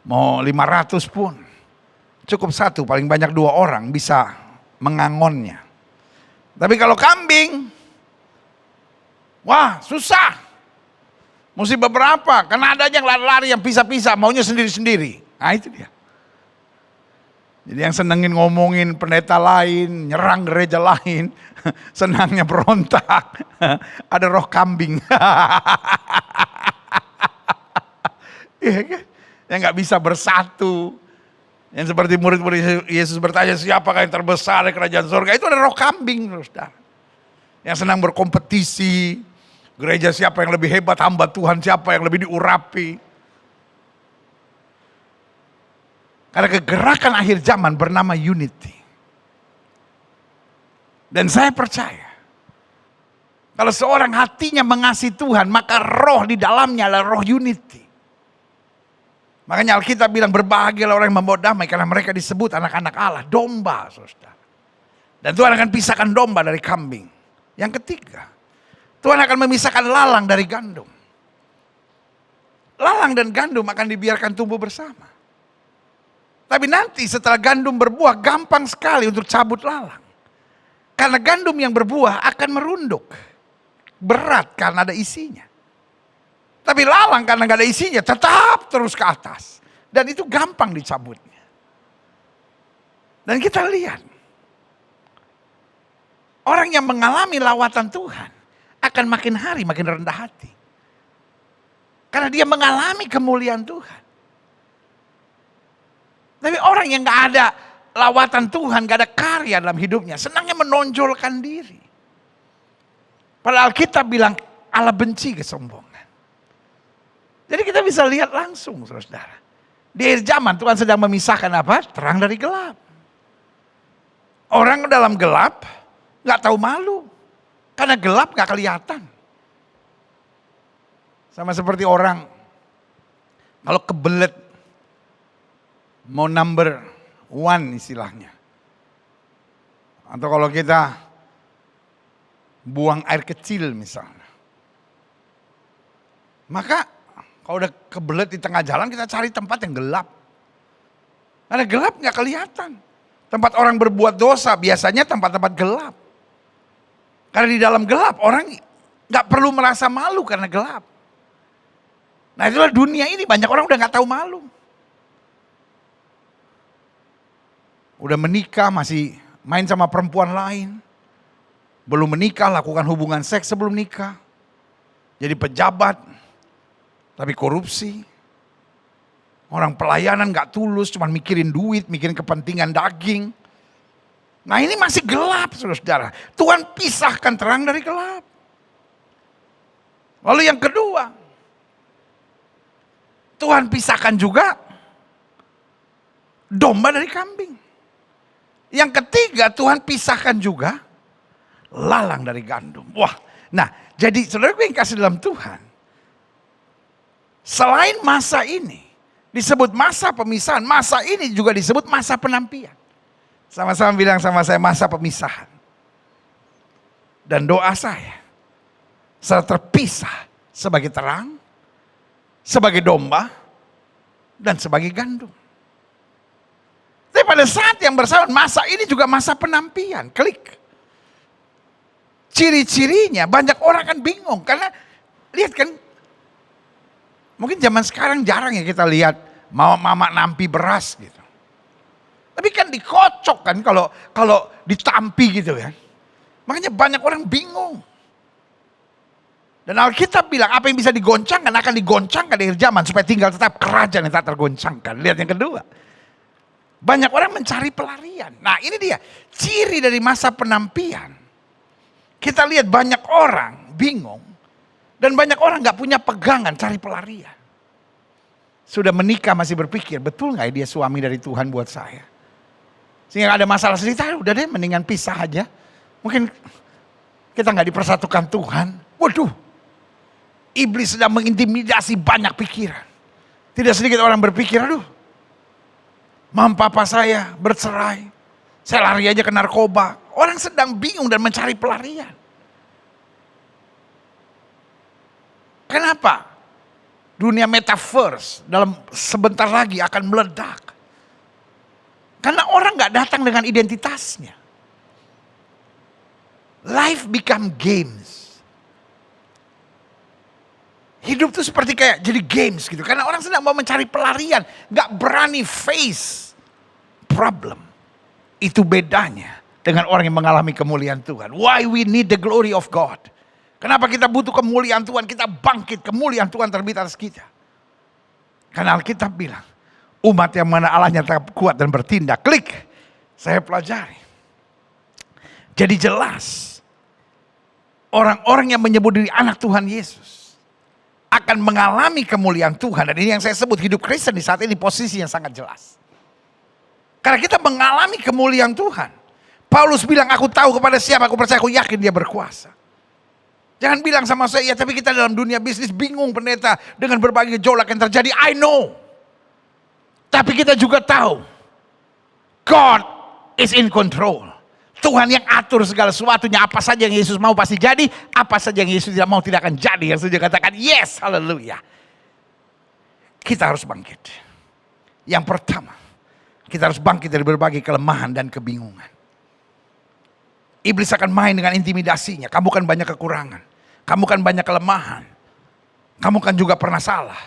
mau 500 pun, cukup satu, paling banyak 2 orang bisa mengangonnya. Tapi kalau kambing, wah susah. Mesti beberapa, karena ada yang lari-lari, yang pisah-pisah, maunya sendiri-sendiri. Nah itu dia. Jadi yang senengin ngomongin pendeta lain, nyerang gereja lain, senangnya berontak, ada roh kambing. Iya kan? Yang gak bisa bersatu. Yang seperti murid-murid Yesus bertanya, siapakah yang terbesar di kerajaan surga? Itu ada roh kambing, saudara. Yang senang berkompetisi, gereja siapa yang lebih hebat, hamba Tuhan siapa yang lebih diurapi. Karena kegerakan akhir zaman bernama unity. Dan saya percaya, kalau seorang hatinya mengasihi Tuhan, maka roh di dalamnya adalah roh unity. Makanya Alkitab bilang berbahagialah orang yang membawa damai, karena mereka disebut anak-anak Allah, domba, saudara. Dan Tuhan akan pisahkan domba dari kambing. Yang ketiga, Tuhan akan memisahkan lalang dari gandum. Lalang dan gandum akan dibiarkan tumbuh bersama. Tapi nanti setelah gandum berbuah, gampang sekali untuk cabut lalang. Karena gandum yang berbuah akan merunduk. Berat karena ada isinya. Tapi lalang karena gak ada isinya tetap terus ke atas. Dan itu gampang dicabutnya. Dan kita lihat. Orang yang mengalami lawatan Tuhan akan makin hari makin rendah hati. Karena dia mengalami kemuliaan Tuhan. Tapi orang yang gak ada lawatan Tuhan, gak ada karya dalam hidupnya, senangnya menonjolkan diri. Padahal Alkitab bilang Allah benci kesombongan. Jadi kita bisa lihat langsung, saudara. Di akhir zaman Tuhan sedang memisahkan apa? Terang dari gelap. Orang dalam gelap gak tahu malu. Karena gelap gak kelihatan. Sama seperti orang kalau kebelet mau number 1 istilahnya. Atau kalau kita buang air kecil misalnya. Maka kalau udah kebelet di tengah jalan kita cari tempat yang gelap. Karena gelap gak kelihatan. Tempat orang berbuat dosa biasanya tempat-tempat gelap. Karena di dalam gelap orang gak perlu merasa malu karena gelap. Nah itulah dunia ini, banyak orang udah gak tahu malu. Udah menikah masih main sama perempuan lain. Belum menikah lakukan hubungan seks sebelum nikah. Jadi pejabat tapi korupsi. Orang pelayanan gak tulus, cuma mikirin duit, mikirin kepentingan daging. Nah ini masih gelap saudara-saudara. Tuhan pisahkan terang dari gelap. Lalu yang kedua, Tuhan pisahkan juga domba dari kambing. Yang ketiga, Tuhan pisahkan juga lalang dari gandum. Wah, nah jadi saudara gue yang kasih dalam Tuhan. Selain masa ini disebut masa pemisahan, masa ini juga disebut masa penampian. Sama-sama bilang sama saya, masa pemisahan. Dan doa saya, setelah terpisah sebagai terang, sebagai domba, dan sebagai gandum. Tapi pada saat yang bersamaan, masa ini juga masa penampian. Klik. Ciri-cirinya banyak orang kan bingung. Karena lihat kan, mungkin zaman sekarang jarang ya kita lihat mama nampi beras gitu. Tapi kan dikocok kan kalau ditampi gitu kan. Makanya banyak orang bingung. Dan Alkitab bilang apa yang bisa digoncangkan akan digoncangkan di akhir zaman supaya tinggal tetap kerajaan yang tak tergoncangkan. Lihat yang kedua. Banyak orang mencari pelarian. Nah ini dia ciri dari masa penampian. Kita lihat banyak orang bingung. Dan banyak orang gak punya pegangan cari pelarian. Sudah menikah masih berpikir, betul gak dia suami dari Tuhan buat saya? Sehingga ada masalah sedikit, udah deh mendingan pisah aja. Mungkin kita gak dipersatukan Tuhan. Waduh, iblis sedang mengintimidasi banyak pikiran. Tidak sedikit orang berpikir, aduh, mam papa saya bercerai, saya lari aja ke narkoba. Orang sedang bingung dan mencari pelarian. Kenapa? Dunia metaverse dalam sebentar lagi akan meledak. Karena orang gak datang dengan identitasnya. Life become games. Hidup tuh seperti kayak jadi games gitu. Karena orang sedang mau mencari pelarian. Gak berani face problem. Itu bedanya dengan orang yang mengalami kemuliaan Tuhan. Why we need the glory of God. Kenapa kita butuh kemuliaan Tuhan. Kita bangkit, kemuliaan Tuhan terbit atas kita. Karena Alkitab bilang, umat yang mana Allahnya tetap kuat dan bertindak. Klik, saya pelajari. Jadi jelas, orang-orang yang menyebut diri anak Tuhan Yesus akan mengalami kemuliaan Tuhan. Dan ini yang saya sebut hidup Kristen di saat ini posisi yang sangat jelas. Karena kita mengalami kemuliaan Tuhan. Paulus bilang, aku tahu kepada siapa aku percaya, aku yakin dia berkuasa. Jangan bilang sama saya, ya tapi kita dalam dunia bisnis bingung pendeta dengan berbagai gejolak yang terjadi. I know. Tapi kita juga tahu, God is in control. Tuhan yang atur segala sesuatunya. Apa saja yang Yesus mau pasti jadi. Apa saja yang Yesus tidak mau tidak akan jadi. Yang setuju katakan yes, haleluya. Kita harus bangkit. Yang pertama, kita harus bangkit dari berbagai kelemahan dan kebingungan. Iblis akan main dengan intimidasinya. Kamu kan banyak kekurangan. Kamu kan banyak kelemahan. Kamu kan juga pernah salah.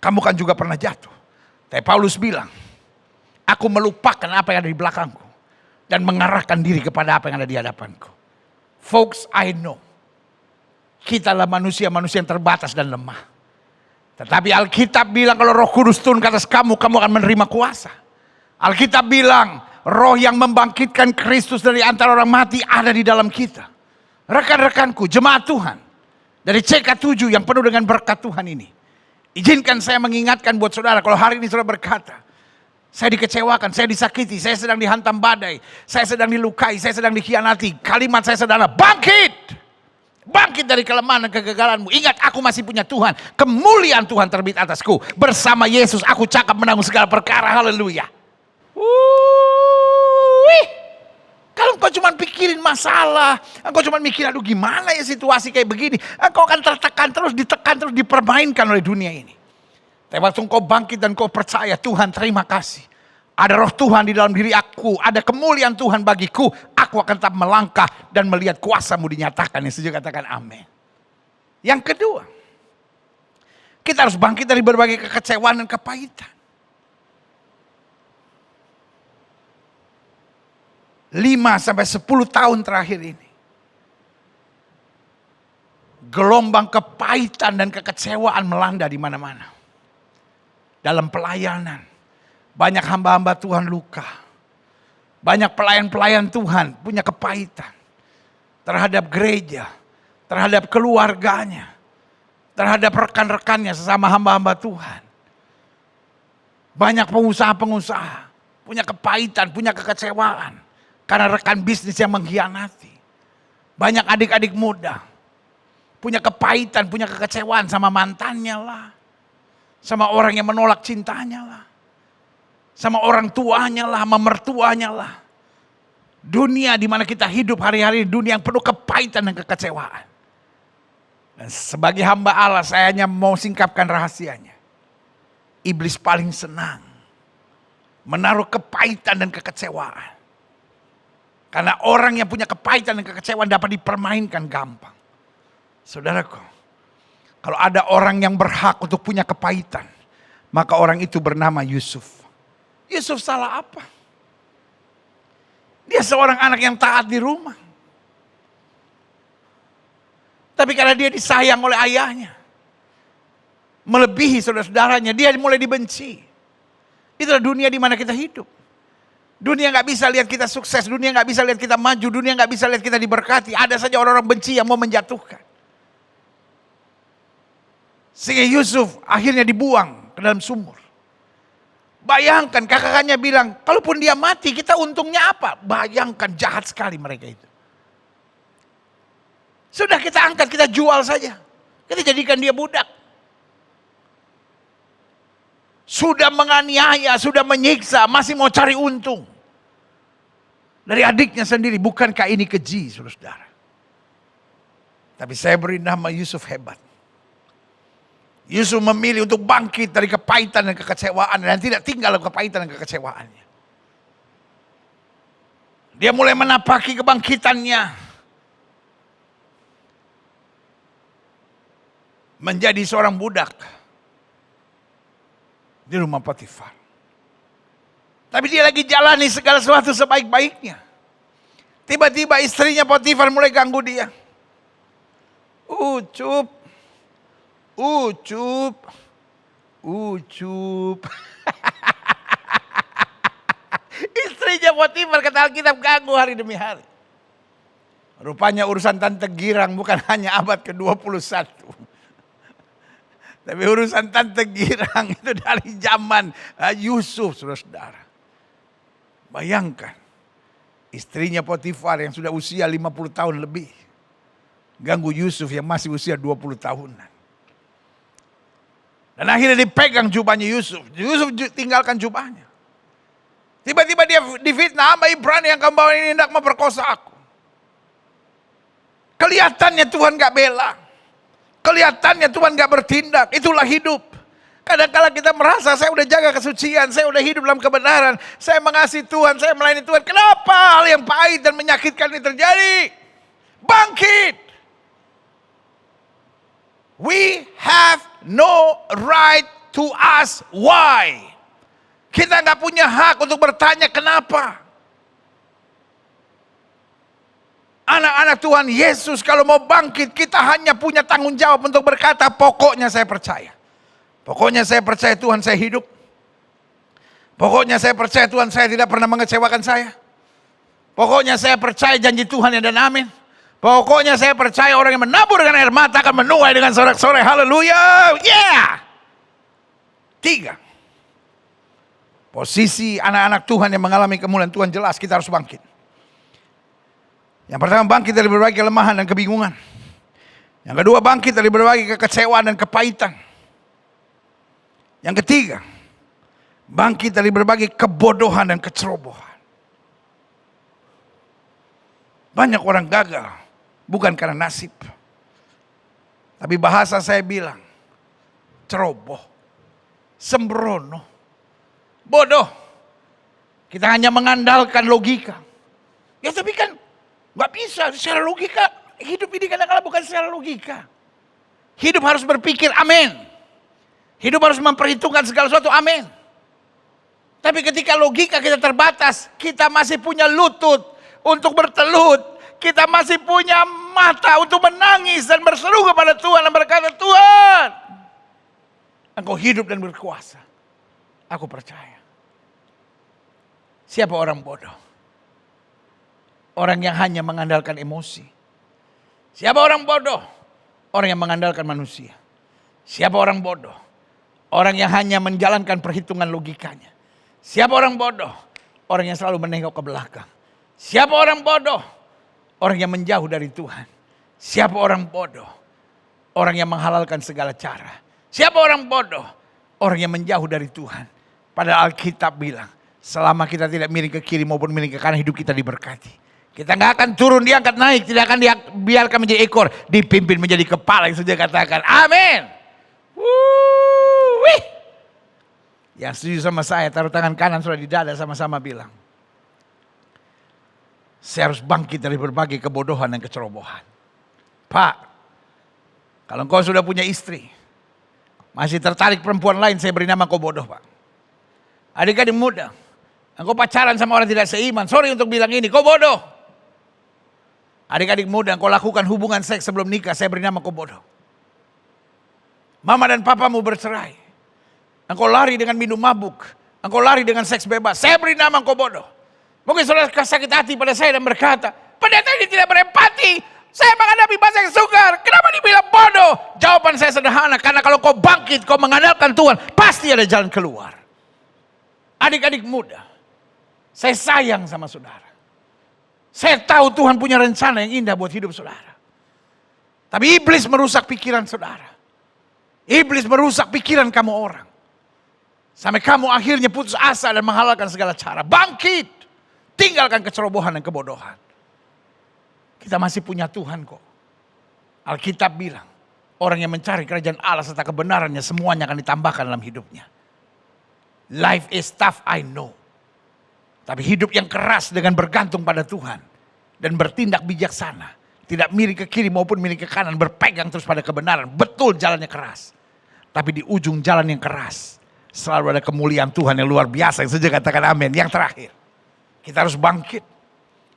Kamu kan juga pernah jatuh. Tapi Paulus bilang, aku melupakan apa yang ada di belakangku. Dan mengarahkan diri kepada apa yang ada di hadapanku. Folks, I know. Kita adalah manusia-manusia yang terbatas dan lemah. Tetapi Alkitab bilang kalau Roh Kudus turun ke atas kamu, kamu akan menerima kuasa. Alkitab bilang, roh yang membangkitkan Kristus dari antara orang mati ada di dalam kita. Rekan-rekanku, jemaat Tuhan. Dari CK7 yang penuh dengan berkat Tuhan ini. Izinkan saya mengingatkan buat saudara, kalau hari ini saudara berkata, saya dikecewakan, saya disakiti, saya sedang dihantam badai, saya sedang dilukai, saya sedang dikhianati. Kalimat saya sederhana, bangkit! Bangkit dari kelemahan dan kegagalanmu. Ingat, aku masih punya Tuhan. Kemuliaan Tuhan terbit atasku. Bersama Yesus aku cakap menanggung segala perkara. Haleluya. Kalau engkau cuma pikirin masalah, engkau cuma mikir, aduh gimana ya situasi kayak begini, engkau akan tertekan terus, ditekan terus, dipermainkan oleh dunia ini. Tapi waktu engkau bangkit dan engkau percaya, Tuhan terima kasih. Ada roh Tuhan di dalam diri aku, ada kemuliaan Tuhan bagiku, aku akan tetap melangkah dan melihat kuasa-Mu dinyatakan. Yang setuju katakan amin. Yang kedua, kita harus bangkit dari berbagai kekecewaan dan kepahitan. 5-10 tahun terakhir ini, gelombang kepahitan dan kekecewaan melanda di mana-mana. dalam pelayanan. Banyak hamba-hamba Tuhan luka. Banyak pelayan-pelayan Tuhan punya kepahitan terhadap gereja, terhadap keluarganya, terhadap rekan-rekannya sesama hamba-hamba Tuhan. Banyak pengusaha-pengusaha punya kepahitan, punya kekecewaan karena rekan bisnis yang mengkhianati. Banyak adik-adik muda punya kepahitan, punya kekecewaan sama mantannya lah, sama orang yang menolak cintanya lah, sama orang tuanya lah, sama mertuanya lah. Dunia di mana kita hidup hari-hari, dunia yang penuh kepahitan dan kekecewaan. Dan sebagai hamba Allah, saya hanya mau singkapkan rahasianya. Iblis paling senang menaruh kepahitan dan kekecewaan. Karena orang yang punya kepahitan dan kekecewaan dapat dipermainkan gampang. Saudaraku, kalau ada orang yang berhak untuk punya kepahitan, maka orang itu bernama Yusuf. Yusuf salah apa? Dia seorang anak yang taat di rumah. Tapi karena dia disayang oleh ayahnya, melebihi saudara-saudaranya, dia mulai dibenci. Itulah dunia di mana kita hidup. Dunia gak bisa lihat kita sukses, dunia gak bisa lihat kita maju, dunia gak bisa lihat kita diberkati. Ada saja orang-orang benci yang mau menjatuhkan. Sehingga Yusuf akhirnya dibuang ke dalam sumur. Bayangkan kakak-kakaknya bilang, kalaupun dia mati kita untungnya apa? Bayangkan jahat sekali mereka itu. Sudah kita angkat, kita jual saja. Kita jadikan dia budak. Sudah menganiaya, sudah menyiksa, masih mau cari untung. Dari adiknya sendiri, bukankah ini keji, saudara-saudara? Tapi saya beri nama Yusuf hebat. Yusuf memilih untuk bangkit dari kepahitan dan kekecewaan dan tidak tinggal dalam kepahitan dan kekecewaannya. Dia mulai menapaki kebangkitannya. Menjadi seorang budak di rumah Potifar. Tapi dia lagi jalani segala sesuatu sebaik-baiknya. Tiba-tiba istrinya Potifar mulai ganggu dia. Ucup. Istrinya Potifar kata Alkitab ganggu hari demi hari. Rupanya urusan tante girang bukan hanya abad ke-21. Tapi urusan tante girang itu dari zaman Yusuf, saudara-saudara. Bayangkan, istrinya Potifar yang sudah usia 50 tahun lebih. Ganggu Yusuf yang masih usia 20 tahunan. Dan akhirnya dipegang jubahnya Yusuf. Yusuf tinggalkan jubahnya. Tiba-tiba dia difitnah, hamba Ibrani yang kamu bawa ini hendak memperkosa aku. Kelihatannya Tuhan gak bela. Kelihatannya Tuhan gak bertindak. Itulah hidup. Kadang-kadang kita merasa saya udah jaga kesucian, saya udah hidup dalam kebenaran, saya mengasihi Tuhan, saya melayani Tuhan. Kenapa hal yang pahit dan menyakitkan ini terjadi? Bangkit. We have no right to ask why. Kita gak punya hak untuk bertanya kenapa. Anak-anak Tuhan Yesus kalau mau bangkit, kita hanya punya tanggung jawab untuk berkata, pokoknya saya percaya. Pokoknya saya percaya Tuhan saya hidup. Pokoknya saya percaya Tuhan saya tidak pernah mengecewakan saya. Pokoknya saya percaya janji Tuhan ya dan amin. Pokoknya saya percaya orang yang menabur dengan air mata akan menuai dengan sorak-sorai. Haleluya. Yeah. 3. Posisi anak-anak Tuhan yang mengalami kemuliaan Tuhan jelas kita harus bangkit. Yang pertama bangkit dari berbagai kelemahan dan kebingungan. Yang kedua bangkit dari berbagai kekecewaan dan kepahitan. Yang ketiga bangkit dari berbagai kebodohan dan kecerobohan. Banyak orang gagal bukan karena nasib. Tapi bahasa saya bilang ceroboh, sembrono, bodoh. Kita hanya mengandalkan logika. Ya tapi kan gak bisa secara logika. Hidup ini kadang-kadang bukan secara logika. Hidup harus berpikir amin. Hidup harus memperhitungkan segala sesuatu amin. Tapi ketika logika kita terbatas, kita masih punya lutut untuk bertelut. Kita masih punya mata untuk menangis dan berseru kepada Tuhan dan berkata, Tuhan, Engkau hidup dan berkuasa. Aku percaya. Siapa orang bodoh? Orang yang hanya mengandalkan emosi. Siapa orang bodoh? Orang yang mengandalkan manusia. Siapa orang bodoh? Orang yang hanya menjalankan perhitungan logikanya. Siapa orang bodoh? Orang yang selalu menengok ke belakang. Siapa orang bodoh? Orang yang menjauh dari Tuhan. Siapa orang bodoh? Orang yang menghalalkan segala cara. Siapa orang bodoh? Orang yang menjauh dari Tuhan. Padahal Alkitab bilang, selama kita tidak miring ke kiri maupun miring ke kanan, hidup kita diberkati. Kita nggak akan turun, diangkat naik, tidak akan dibiarkan menjadi ekor, dipimpin menjadi kepala, yang sudah katakan. Amin. Wih. Yang setuju sama saya, taruh tangan kanan sudah di dada, sama-sama bilang. Saya harus bangkit dari berbagai kebodohan dan kecerobohan. Pak, kalau engkau sudah punya istri, masih tertarik perempuan lain, saya beri nama kau bodoh, Pak. Adik-adik muda, engkau pacaran sama orang tidak seiman, sorry untuk bilang ini, kau bodoh. Adik-adik muda, engkau lakukan hubungan seks sebelum nikah, saya beri nama kau bodoh. Mama dan papamu bercerai, engkau lari dengan minum mabuk, engkau lari dengan seks bebas, saya beri nama engkau bodoh. Mungkin saudara sakit hati pada saya dan berkata, pendeta ini tidak berempati, saya menghadapi bahasa yang sukar, kenapa dibilang bodoh? Jawaban saya sederhana, karena kalau kau bangkit, kau mengandalkan Tuhan, pasti ada jalan keluar. Adik-adik muda, saya sayang sama saudara. Saya tahu Tuhan punya rencana yang indah buat hidup saudara. Tapi iblis merusak pikiran saudara. Iblis merusak pikiran kamu orang. Sampai kamu akhirnya putus asa dan menghalalkan segala cara. Bangkit, tinggalkan kecerobohan dan kebodohan. Kita masih punya Tuhan kok. Alkitab bilang, orang yang mencari kerajaan Allah serta kebenarannya, semuanya akan ditambahkan dalam hidupnya. Life is tough, I know. Tapi hidup yang keras dengan bergantung pada Tuhan dan bertindak bijaksana, tidak miring ke kiri maupun miring ke kanan, berpegang terus pada kebenaran. Betul jalannya keras, tapi di ujung jalan yang keras selalu ada kemuliaan Tuhan yang luar biasa. Yang saja katakan amin. Yang terakhir, kita harus bangkit.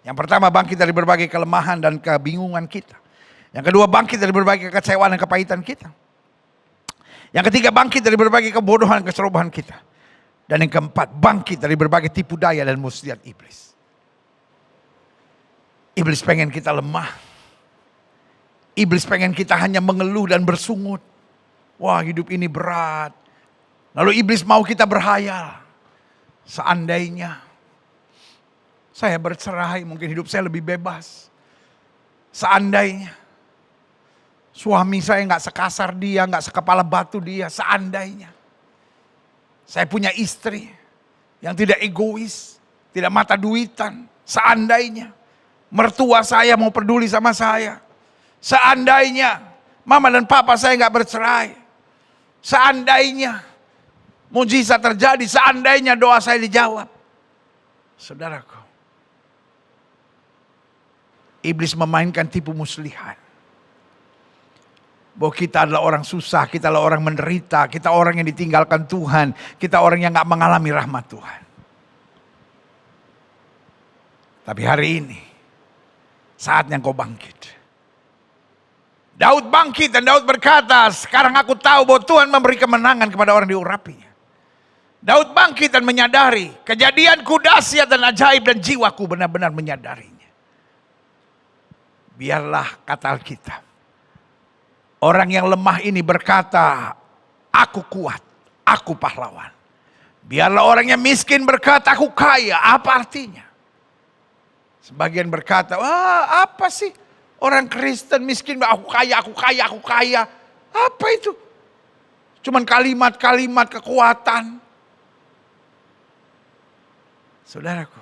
Yang pertama, bangkit dari berbagai kelemahan dan kebingungan kita. Yang kedua, bangkit dari berbagai kekecewaan dan kepahitan kita. Yang ketiga, bangkit dari berbagai kebodohan dan kecerobohan kita. Dan yang keempat, bangkit dari berbagai tipu daya dan muslihat iblis. Iblis pengen kita lemah. Iblis pengen kita hanya mengeluh dan bersungut. Wah, hidup ini berat. Lalu iblis mau kita berhayal. Seandainya saya bercerai, mungkin hidup saya lebih bebas. Seandainya suami saya nggak sekasar dia, nggak sekepala batu dia. Seandainya saya punya istri yang tidak egois, tidak mata duitan. Seandainya mertua saya mau peduli sama saya. Seandainya mama dan papa saya nggak bercerai. Seandainya mujizat terjadi, seandainya doa saya dijawab. Saudaraku, iblis memainkan tipu muslihat. Bahwa kita adalah orang susah, kita adalah orang menderita, kita orang yang ditinggalkan Tuhan, kita orang yang gak mengalami rahmat Tuhan. Tapi hari ini, saatnya kau bangkit. Daud bangkit dan Daud berkata, sekarang aku tahu bahwa Tuhan memberi kemenangan kepada orang diurapinya. Daud bangkit dan menyadari, kejadianku dahsyat dan ajaib dan jiwaku benar-benar menyadarinya. Biarlah kata Alkitab, orang yang lemah ini berkata, aku kuat, aku pahlawan. Biarlah orang yang miskin berkata, aku kaya. Apa artinya? Sebagian berkata, wah apa sih orang Kristen miskin, aku kaya, aku kaya, aku kaya. Apa itu? Cuman kalimat-kalimat kekuatan. Saudaraku,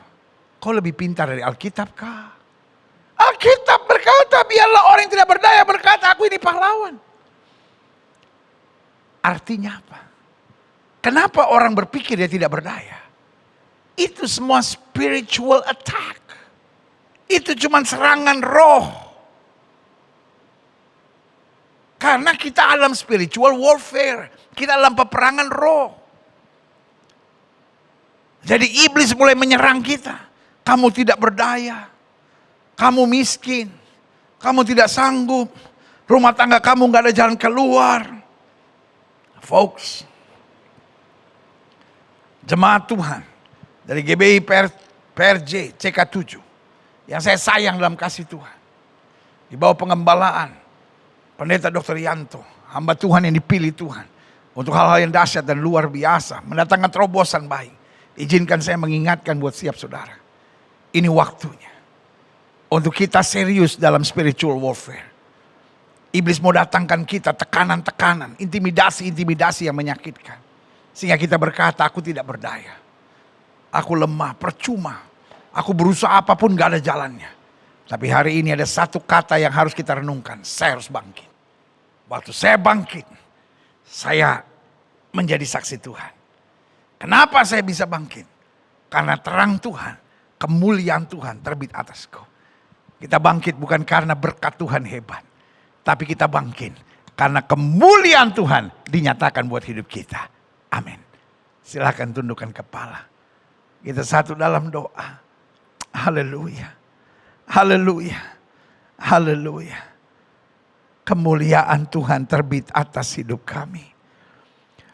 kau lebih pintar dari Alkitab kah? Alkitab berkata, biarlah orang yang tidak berdaya berkata, aku ini pahlawan. Artinya apa? Kenapa orang berpikir dia tidak berdaya? Itu semua spiritual attack. Itu cuma serangan roh. Karena kita dalam spiritual warfare. Kita dalam peperangan roh. Jadi iblis mulai menyerang kita. Kamu tidak berdaya. Kamu miskin, kamu tidak sanggup, rumah tangga kamu gak ada jalan keluar. Folks, Jemaat Tuhan dari GBI PRJ CK7 yang saya sayang dalam kasih Tuhan, di bawah pengembalaan Pendeta Dr. Yanto, hamba Tuhan yang dipilih Tuhan untuk hal-hal yang dahsyat dan luar biasa, mendatangkan terobosan baik. Izinkan saya mengingatkan buat siap saudara, ini waktunya untuk kita serius dalam spiritual warfare. Iblis mau datangkan kita tekanan-tekanan, intimidasi-intimidasi yang menyakitkan. Sehingga kita berkata, aku tidak berdaya. Aku lemah, percuma. Aku berusaha apapun gak ada jalannya. Tapi hari ini ada satu kata yang harus kita renungkan. Saya harus bangkit. Waktu saya bangkit, saya menjadi saksi Tuhan. Kenapa saya bisa bangkit? Karena terang Tuhan, kemuliaan Tuhan terbit atasku. Kita bangkit bukan karena berkat Tuhan hebat. Tapi kita bangkit karena kemuliaan Tuhan dinyatakan buat hidup kita. Amin. Silakan tundukkan kepala. Kita satu dalam doa. Haleluya. Haleluya. Haleluya. Kemuliaan Tuhan terbit atas hidup kami.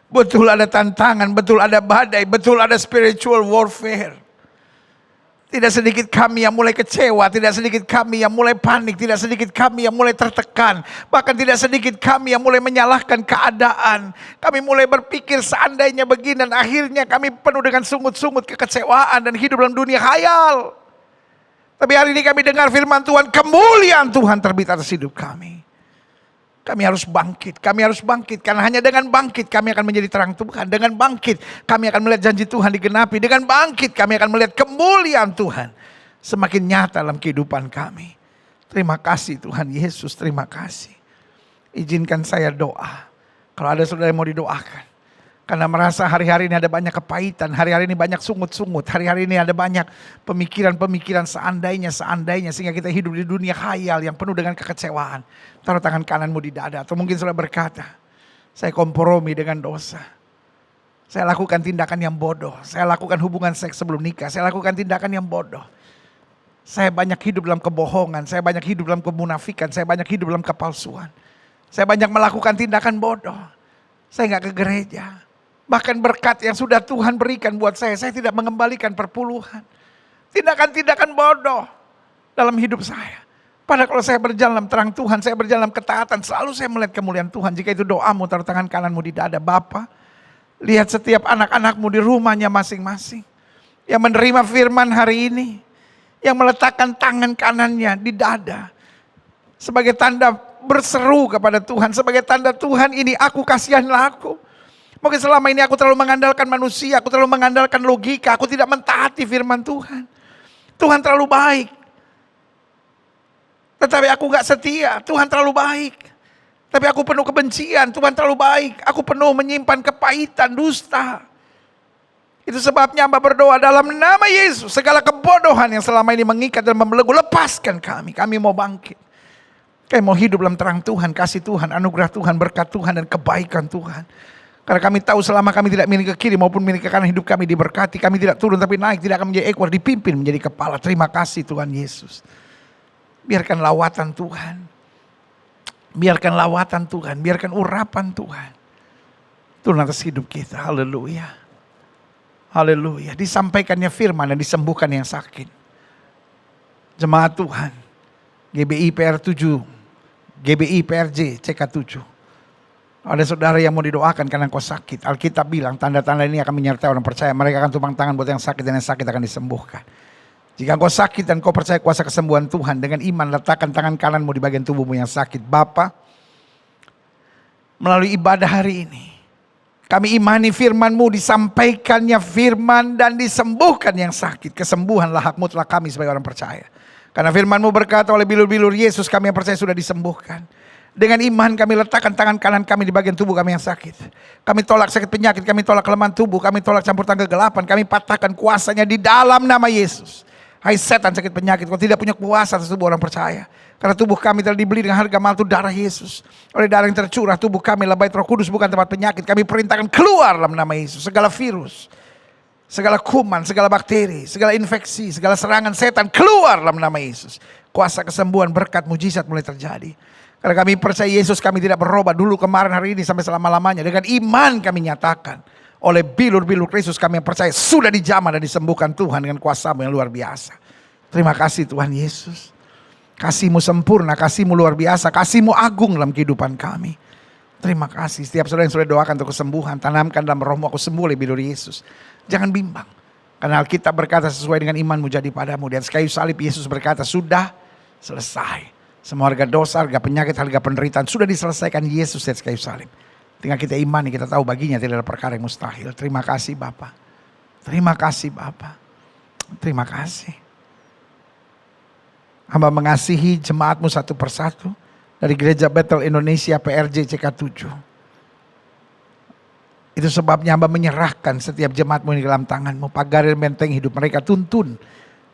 Betul ada tantangan, betul ada badai, betul ada spiritual warfare. Tidak sedikit kami yang mulai kecewa, tidak sedikit kami yang mulai panik, tidak sedikit kami yang mulai tertekan. Bahkan tidak sedikit kami yang mulai menyalahkan keadaan. Kami mulai berpikir seandainya begini dan akhirnya kami penuh dengan sungut-sungut kekecewaan dan hidup dalam dunia khayal. Tapi hari ini kami dengar firman Tuhan, kemuliaan Tuhan terbit atas hidup kami. Kami harus bangkit, kami harus bangkit. Karena hanya dengan bangkit kami akan menjadi terang Tuhan. Dengan bangkit kami akan melihat janji Tuhan digenapi. Dengan bangkit kami akan melihat kemuliaan Tuhan semakin nyata dalam kehidupan kami. Terima kasih Tuhan Yesus, terima kasih. Izinkan saya doa. Kalau ada saudara yang mau didoakan. Karena merasa hari-hari ini ada banyak kepahitan, hari-hari ini banyak sungut-sungut, hari-hari ini ada banyak pemikiran-pemikiran seandainya, sehingga kita hidup di dunia khayal yang penuh dengan kekecewaan. Taruh tangan kananmu di dada, atau mungkin saudara berkata, saya kompromi dengan dosa. Saya lakukan tindakan yang bodoh, saya lakukan hubungan seks sebelum nikah, saya lakukan tindakan yang bodoh. Saya banyak hidup dalam kebohongan, saya banyak hidup dalam kemunafikan, saya banyak hidup dalam kepalsuan. Saya banyak melakukan tindakan bodoh, saya gak ke gereja. Bahkan berkat yang sudah Tuhan berikan buat saya tidak mengembalikan perpuluhan. Tindakan-tindakan bodoh dalam hidup saya. Padahal kalau saya berjalan dalam terang Tuhan, saya berjalan dalam ketaatan, selalu saya melihat kemuliaan Tuhan. Jika itu doamu, taruh tangan kananmu di dada. Bapa, lihat setiap anak-anakmu di rumahnya masing-masing. Yang menerima firman hari ini. Yang meletakkan tangan kanannya di dada. Sebagai tanda berseru kepada Tuhan. Sebagai tanda Tuhan ini aku, kasihanlah aku. Mungkin selama ini aku terlalu mengandalkan manusia, aku terlalu mengandalkan logika, aku tidak mentaati firman Tuhan. Tuhan terlalu baik. Tetapi aku gak setia, Tuhan terlalu baik. Tapi aku penuh kebencian, Tuhan terlalu baik. Aku penuh menyimpan kepahitan, dusta. Itu sebabnya hamba berdoa dalam nama Yesus. Segala kebodohan yang selama ini mengikat dan membelenggu, lepaskan kami. Kami mau bangkit. Kami mau hidup dalam terang Tuhan, kasih Tuhan, anugerah Tuhan, berkat Tuhan dan kebaikan Tuhan. Karena kami tahu selama kami tidak miring ke kiri maupun miring ke kanan, hidup kami diberkati. Kami tidak turun tapi naik, tidak akan menjadi ekor, dipimpin menjadi kepala. Terima kasih Tuhan Yesus. Biarkan lawatan Tuhan. Biarkan lawatan Tuhan, biarkan urapan Tuhan turun atas hidup kita. Haleluya. Haleluya. Disampaikannya firman dan disembuhkan yang sakit. Jemaat Tuhan, GBI PR7, GBI PRJ CK7. Ada saudara yang mau didoakan karena kau sakit. Alkitab bilang tanda-tanda ini akan menyertai orang percaya. Mereka akan tumpang tangan buat yang sakit dan yang sakit akan disembuhkan. Jika kau sakit dan kau percaya kuasa kesembuhan Tuhan, dengan iman letakkan tangan kananmu di bagian tubuhmu yang sakit. Bapa, melalui ibadah hari ini, kami imani firman-Mu, disampaikannya firman dan disembuhkan yang sakit. Kesembuhanlah hak mutlak kami sebagai orang percaya. Karena firman-Mu berkata oleh bilur-bilur Yesus, kami yang percaya sudah disembuhkan. Dengan iman kami letakkan tangan kanan kami di bagian tubuh kami yang sakit. Kami tolak sakit penyakit, kami tolak kelemahan tubuh, kami tolak campur tangan kegelapan, kami patahkan kuasanya di dalam nama Yesus. Hai setan sakit penyakit, kau tidak punya kuasa atas tubuh orang percaya. Karena tubuh kami telah dibeli dengan harga mahal, itu darah Yesus. Oleh darah yang tercurah, tubuh kami adalah bait Roh Kudus, bukan tempat penyakit. Kami perintahkan keluar dalam nama Yesus. Segala virus, segala kuman, segala bakteri, segala infeksi, segala serangan setan, keluar dalam nama Yesus. Kuasa kesembuhan, berkat, mujizat mulai terjadi. Karena kami percaya Yesus, kami tidak berubah dulu, kemarin, hari ini, sampai selama-lamanya. Dengan iman kami nyatakan, Oleh bilur-bilur Kristus kami yang percaya sudah dijamah dan disembuhkan Tuhan dengan kuasa-Mu yang luar biasa. Terima kasih Tuhan Yesus. Kasih-Mu sempurna, kasih-Mu luar biasa, kasih-Mu agung dalam kehidupan kami. Terima kasih. Setiap saudara yang sudah doakan untuk kesembuhan, tanamkan dalam rohmu, aku sembuh oleh bilur Yesus. Jangan bimbang. Karena Alkitab berkata sesuai dengan imanmu jadi padamu. Di atas kayu salib Yesus berkata sudah selesai. Semua harga dosa, harga penyakit, harga penderitaan sudah diselesaikan Yesus di atas kayu salib. Tinggal kita imani, kita tahu baginya tidak ada perkara yang mustahil. Terima kasih Bapa. Terima kasih Bapa. Terima kasih. Hamba mengasihi jemaatmu satu persatu. Dari Gereja Bethel Indonesia PRJ CK7. Itu sebabnya hamba menyerahkan setiap jemaatmu di dalam tanganmu. Pagari dan benteng hidup mereka, tuntun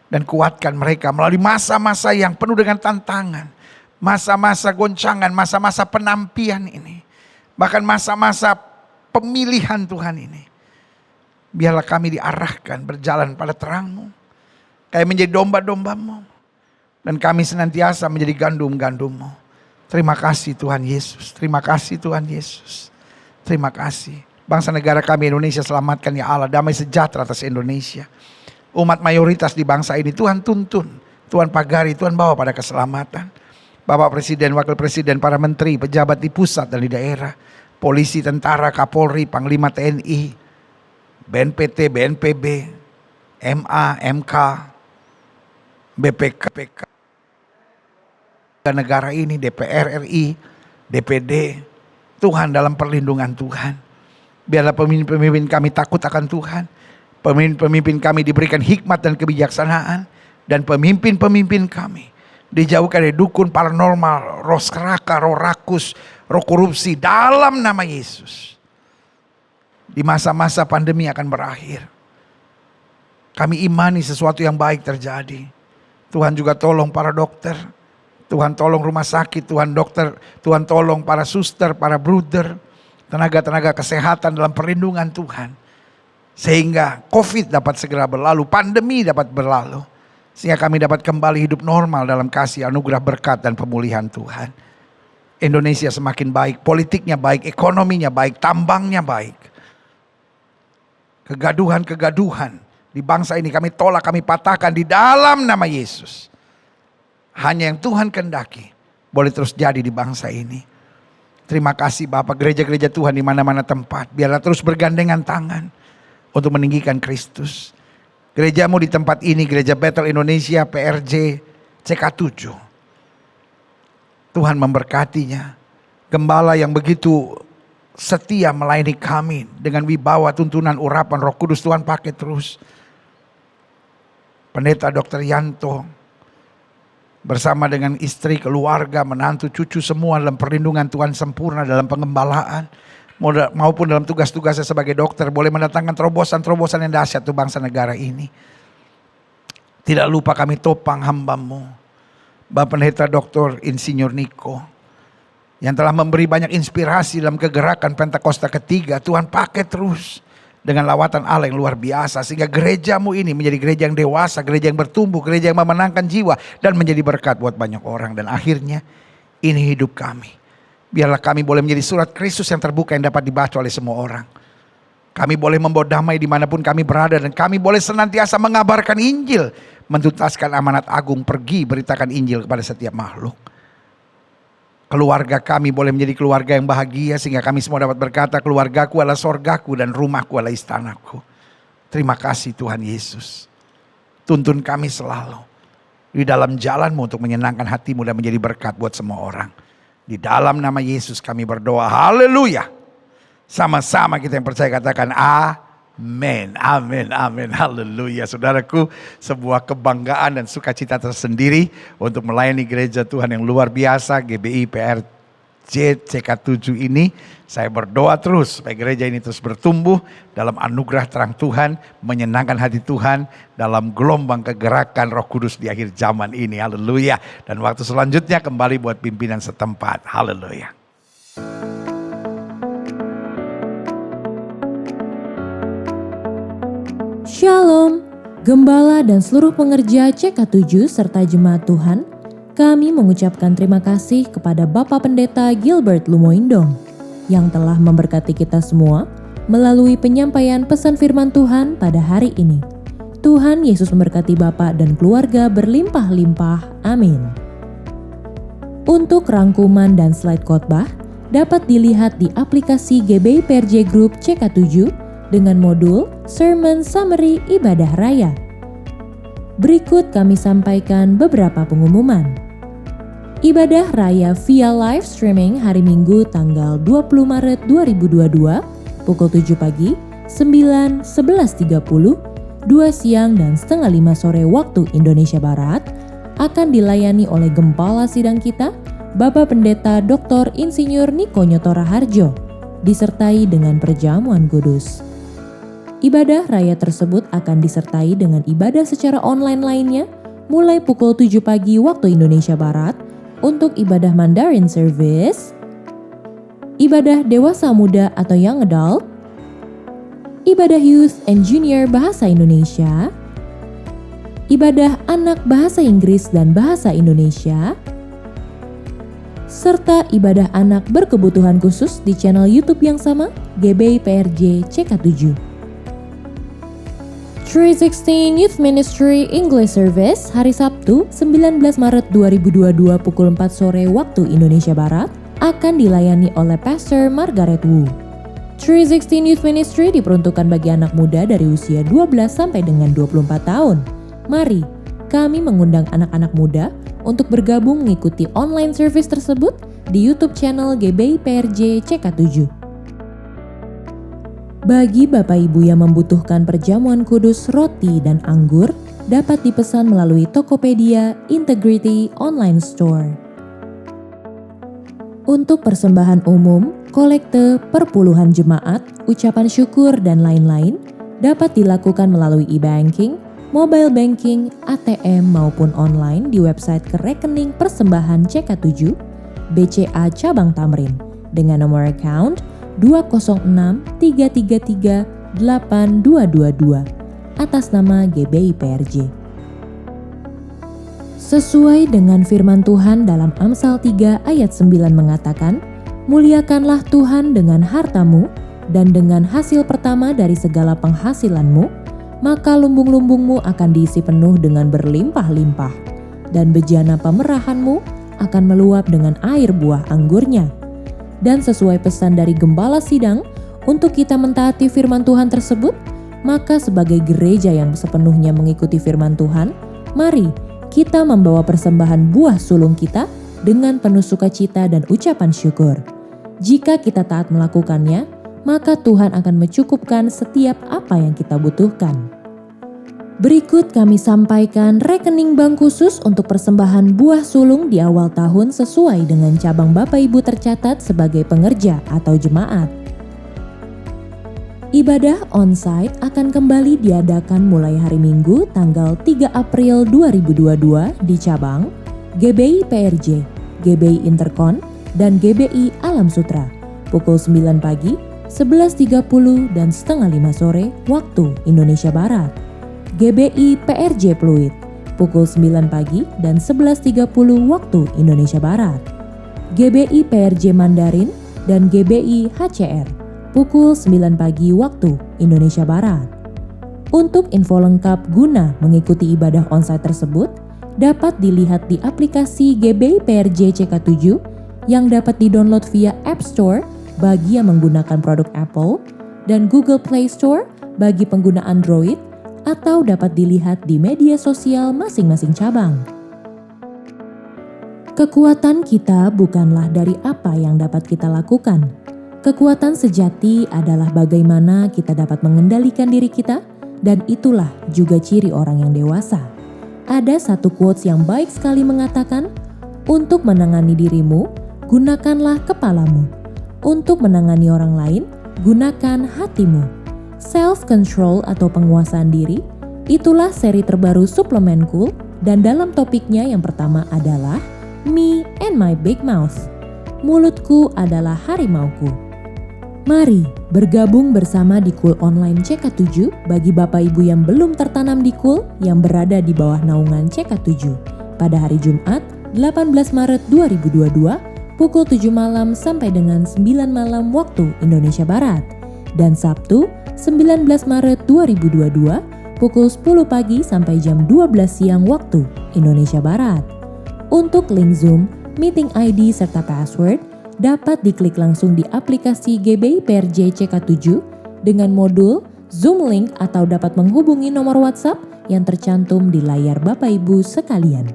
dan kuatkan mereka melalui masa-masa yang penuh dengan tantangan. Masa-masa goncangan, masa-masa penampian ini. Bahkan masa-masa pemilihan Tuhan ini. Biarlah kami diarahkan berjalan pada terang-Mu. Kayak menjadi domba-domba-Mu. Dan kami senantiasa menjadi gandum-gandum-Mu. Terima kasih Tuhan Yesus. Terima kasih Tuhan Yesus. Terima kasih. Bangsa negara kami Indonesia selamatkan ya Allah. Damai sejahtera atas Indonesia. Umat mayoritas di bangsa ini Tuhan tuntun. Tuhan pagari, Tuhan bawa pada keselamatan. Bapak Presiden, Wakil Presiden, para menteri, pejabat di pusat dan di daerah. Polisi, tentara, Kapolri, Panglima TNI. BNPT, BNPB, MA, MK, BPK, negara ini, DPR RI, DPD, Tuhan dalam perlindungan Tuhan. Biarlah pemimpin-pemimpin kami takut akan Tuhan. Pemimpin-pemimpin kami diberikan hikmat dan kebijaksanaan. Dan pemimpin-pemimpin kami dijauhkan dari dukun, paranormal, roh seraka, roh rakus, roh korupsi dalam nama Yesus. Di masa-masa pandemi akan berakhir. Kami imani sesuatu yang baik terjadi. Tuhan juga tolong para dokter. Tuhan tolong rumah sakit, Tuhan dokter, Tuhan tolong para suster, para bruder, tenaga-tenaga kesehatan dalam perlindungan Tuhan. Sehingga COVID dapat segera berlalu, pandemi dapat berlalu. Sehingga kami dapat kembali hidup normal dalam kasih, anugerah, berkat dan pemulihan Tuhan. Indonesia semakin baik, politiknya baik, ekonominya baik, tambangnya baik. Kegaduhan-kegaduhan di bangsa ini kami tolak, kami patahkan di dalam nama Yesus. Hanya yang Tuhan kehendaki boleh terus jadi di bangsa ini. Terima kasih Bapak, gereja-gereja Tuhan di mana-mana tempat. Biarlah terus bergandengan tangan untuk meninggikan Kristus. Gerejamu di tempat ini, Gereja Bethel Indonesia PRJ CK7. Tuhan memberkatinya. Gembala yang begitu setia melayani kami dengan wibawa, tuntunan, urapan Roh Kudus Tuhan pakai terus. Pendeta Dr. Yanto bersama dengan istri, keluarga, menantu, cucu semua dalam perlindungan Tuhan sempurna dalam pengembalaan maupun dalam tugas-tugasnya sebagai dokter boleh mendatangkan terobosan-terobosan yang dahsyat untuk bangsa negara ini. Tidak lupa kami topang hamba-Mu, Bapak Pendeta Dr. Insinyur Niko, yang telah memberi banyak inspirasi dalam kegerakan Pentakosta ketiga. Tuhan pakai terus dengan lawatan Allah yang luar biasa. Sehingga gerejamu ini menjadi gereja yang dewasa, gereja yang bertumbuh, gereja yang memenangkan jiwa. Dan menjadi berkat buat banyak orang. Dan akhirnya ini hidup kami. Biarlah kami boleh menjadi surat Kristus yang terbuka yang dapat dibaca oleh semua orang. Kami boleh membawa damai dimanapun kami berada. Dan kami boleh senantiasa mengabarkan Injil. Mentuntaskan amanat agung, pergi beritakan Injil kepada setiap makhluk. Keluarga kami boleh menjadi keluarga yang bahagia sehingga kami semua dapat berkata, keluargaku adalah sorgaku dan rumahku adalah istanaku. Terima kasih Tuhan Yesus. Tuntun kami selalu di dalam jalan-Mu untuk menyenangkan hati-Mu dan menjadi berkat buat semua orang. Di dalam nama Yesus kami berdoa. Haleluya. Sama-sama kita yang percaya katakan amin. Amin. Amin. Haleluya. Saudaraku, sebuah kebanggaan dan sukacita tersendiri untuk melayani gereja Tuhan yang luar biasa, GBI PRJ CK7 ini. Saya berdoa terus supaya gereja ini terus bertumbuh dalam anugerah terang Tuhan, menyenangkan hati Tuhan dalam gelombang kegerakan Roh Kudus di akhir zaman ini. Haleluya. Dan waktu selanjutnya kembali buat pimpinan setempat. Haleluya. Shalom, Gembala dan seluruh pengerja CK7 serta jemaat Tuhan, kami mengucapkan terima kasih kepada Bapak Pendeta Gilbert Lumoindong yang telah memberkati kita semua melalui penyampaian pesan firman Tuhan pada hari ini. Tuhan Yesus memberkati Bapak dan keluarga berlimpah-limpah. Amin. Untuk rangkuman dan slide khotbah dapat dilihat di aplikasi GBI PRJ Group CK7 dengan modul Sermon Summary Ibadah Raya. Berikut kami sampaikan beberapa pengumuman. Ibadah Raya via live streaming hari Minggu tanggal 20 Maret 2022 pukul 7 pagi, 9, 11.30, 2 siang dan setengah 5 sore waktu Indonesia Barat akan dilayani oleh Gembala Sidang kita, Bapak Pendeta Dr. Insinyur Niko Nyotora Harjo, disertai dengan perjamuan kudus. Ibadah raya tersebut akan disertai dengan ibadah secara online lainnya mulai pukul 7 pagi waktu Indonesia Barat untuk ibadah Mandarin Service, ibadah dewasa muda atau Young Adult, ibadah Youth and Junior Bahasa Indonesia, ibadah anak Bahasa Inggris dan Bahasa Indonesia, serta ibadah anak berkebutuhan khusus di channel YouTube yang sama, GBI PRJ CK7. 316 Youth Ministry English Service hari Sabtu 19 Maret 2022 pukul 4 sore waktu Indonesia Barat akan dilayani oleh Pastor Margaret Wu. 316 Youth Ministry diperuntukkan bagi anak muda dari usia 12 sampai dengan 24 tahun. Mari, kami mengundang anak-anak muda untuk bergabung mengikuti online service tersebut di YouTube channel GBI PRJ CK7. Bagi Bapak Ibu yang membutuhkan perjamuan kudus roti dan anggur, dapat dipesan melalui Tokopedia Integrity Online Store. Untuk persembahan umum, kolekte, perpuluhan jemaat, ucapan syukur, dan lain-lain dapat dilakukan melalui e-banking, mobile banking, ATM maupun online di website kerekening persembahan CK7, BCA Cabang Tamrin dengan nomor account 206-333-8222 atas nama GBI PRJ. Sesuai dengan firman Tuhan dalam Amsal 3 ayat 9 mengatakan, muliakanlah Tuhan dengan hartamu dan dengan hasil pertama dari segala penghasilanmu, maka lumbung-lumbungmu akan diisi penuh dengan berlimpah-limpah, dan bejana pemerahanmu akan meluap dengan air buah anggurnya. Dan sesuai pesan dari Gembala Sidang untuk kita mentaati firman Tuhan tersebut, maka sebagai gereja yang sepenuhnya mengikuti firman Tuhan, mari kita membawa persembahan buah sulung kita dengan penuh sukacita dan ucapan syukur. Jika kita taat melakukannya, maka Tuhan akan mencukupkan setiap apa yang kita butuhkan. Berikut kami sampaikan rekening bank khusus untuk persembahan buah sulung di awal tahun sesuai dengan cabang Bapak Ibu tercatat sebagai pengerja atau jemaat. Ibadah onsite akan kembali diadakan mulai hari Minggu tanggal 3 April 2022 di cabang GBI PRJ, GBI Interkon, dan GBI Alam Sutra pukul 9 pagi, 11.30 dan setengah 5 sore waktu Indonesia Barat. GBI PRJ Pluit pukul 9 pagi dan 11.30 waktu Indonesia Barat. GBI PRJ Mandarin dan GBI HCR pukul 9 pagi waktu Indonesia Barat. Untuk info lengkap guna mengikuti ibadah onsite tersebut, dapat dilihat di aplikasi GBI PRJ CK7 yang dapat didownload via App Store bagi yang menggunakan produk Apple dan Google Play Store bagi pengguna Android, atau dapat dilihat di media sosial masing-masing cabang. Kekuatan kita bukanlah dari apa yang dapat kita lakukan. Kekuatan sejati adalah bagaimana kita dapat mengendalikan diri kita, dan itulah juga ciri orang yang dewasa. Ada satu quotes yang baik sekali mengatakan, untuk menangani dirimu, gunakanlah kepalamu. Untuk menangani orang lain, gunakan hatimu. Self-control atau penguasaan diri, itulah seri terbaru suplemen Cool, dan dalam topiknya yang pertama adalah Me and My Big Mouth. Mulutku adalah harimauku. Mari bergabung bersama di Cool Online CK7 bagi Bapak Ibu yang belum tertanam di Cool yang berada di bawah naungan CK7 pada hari Jumat 18 Maret 2022 pukul 7 malam sampai dengan 9 malam waktu Indonesia Barat. dan Sabtu 19 Maret 2022 pukul 10 pagi sampai jam 12 siang waktu Indonesia Barat. Untuk link Zoom, meeting ID serta password dapat diklik langsung di aplikasi GBI PRJ CK7 dengan modul Zoom Link atau dapat menghubungi nomor WhatsApp yang tercantum di layar Bapak Ibu sekalian.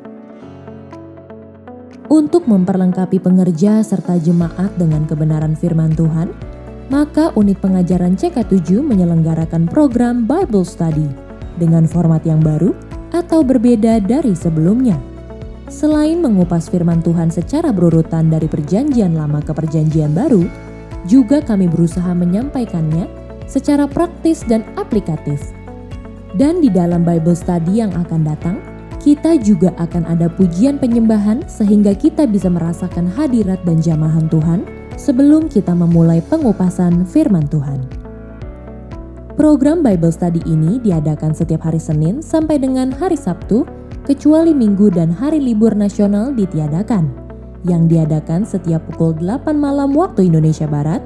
Untuk memperlengkapi pengerja serta jemaat dengan kebenaran firman Tuhan, maka unit pengajaran CK7 menyelenggarakan program Bible Study dengan format yang baru atau berbeda dari sebelumnya. Selain mengupas firman Tuhan secara berurutan dari perjanjian lama ke perjanjian baru, juga kami berusaha menyampaikannya secara praktis dan aplikatif. Dan di dalam Bible Study yang akan datang, kita juga akan ada pujian penyembahan sehingga kita bisa merasakan hadirat dan jamahan Tuhan sebelum kita memulai pengupasan firman Tuhan. Program Bible Study ini diadakan setiap hari Senin sampai dengan hari Sabtu, kecuali Minggu dan hari libur nasional ditiadakan, yang diadakan setiap pukul 8 malam waktu Indonesia Barat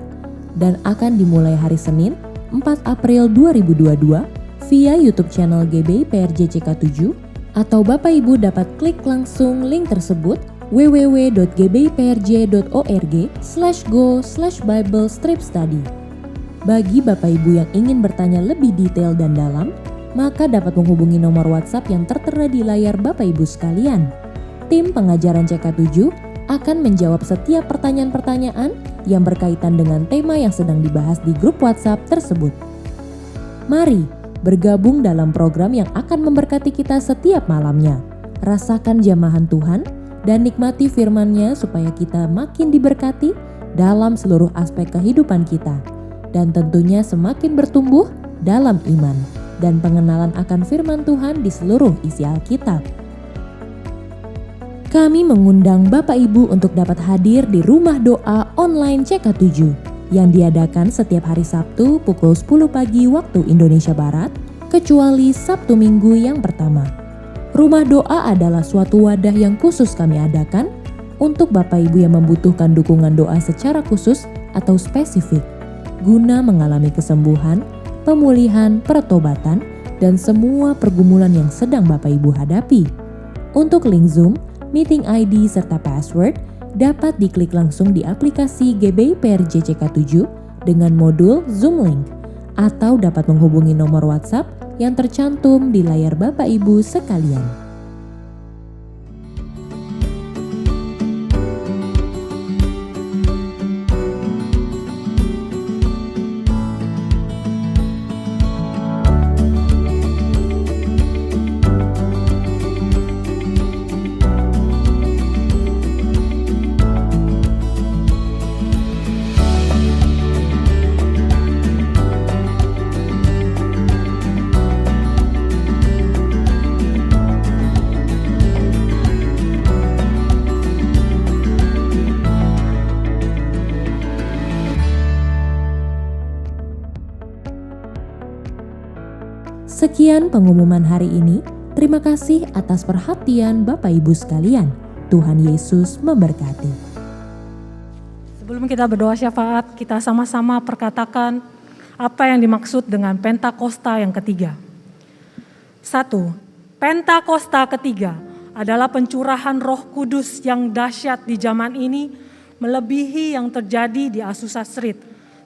dan akan dimulai hari Senin 4 April 2022 via YouTube channel GBI PRJ CK7, atau Bapak Ibu dapat klik langsung link tersebut www.gbipRJ.org/go/Bible-study. Bagi Bapak Ibu yang ingin bertanya lebih detail dan dalam, maka dapat menghubungi nomor WhatsApp yang tertera di layar Bapak Ibu sekalian. Tim pengajaran CK7 akan menjawab setiap pertanyaan-pertanyaan yang berkaitan dengan tema yang sedang dibahas di grup WhatsApp tersebut. Mari bergabung dalam program yang akan memberkati kita setiap malamnya. Rasakan jamahan Tuhan dan nikmati firman-Nya supaya kita makin diberkati dalam seluruh aspek kehidupan kita. Dan tentunya semakin bertumbuh dalam iman dan pengenalan akan firman Tuhan di seluruh isi Alkitab. Kami mengundang Bapak Ibu untuk dapat hadir di rumah doa online CK7 yang diadakan setiap hari Sabtu pukul 10 pagi waktu Indonesia Barat, kecuali Sabtu Minggu yang pertama. Rumah doa adalah suatu wadah yang khusus kami adakan untuk Bapak Ibu yang membutuhkan dukungan doa secara khusus atau spesifik, guna mengalami kesembuhan, pemulihan, pertobatan, dan semua pergumulan yang sedang Bapak Ibu hadapi. Untuk link Zoom, meeting ID, serta password dapat diklik langsung di aplikasi GBI PRJ CK7 dengan modul Zoom Link, atau dapat menghubungi nomor WhatsApp yang tercantum di layar Bapak Ibu sekalian. Sekian pengumuman hari ini. Terima kasih atas perhatian Bapak Ibu sekalian. Tuhan Yesus memberkati. Sebelum kita berdoa syafaat, kita sama-sama perkatakan apa yang dimaksud dengan Pentakosta yang ketiga. 1. Pentakosta ketiga adalah pencurahan Roh Kudus yang dahsyat di zaman ini, melebihi yang terjadi di Azusa Street.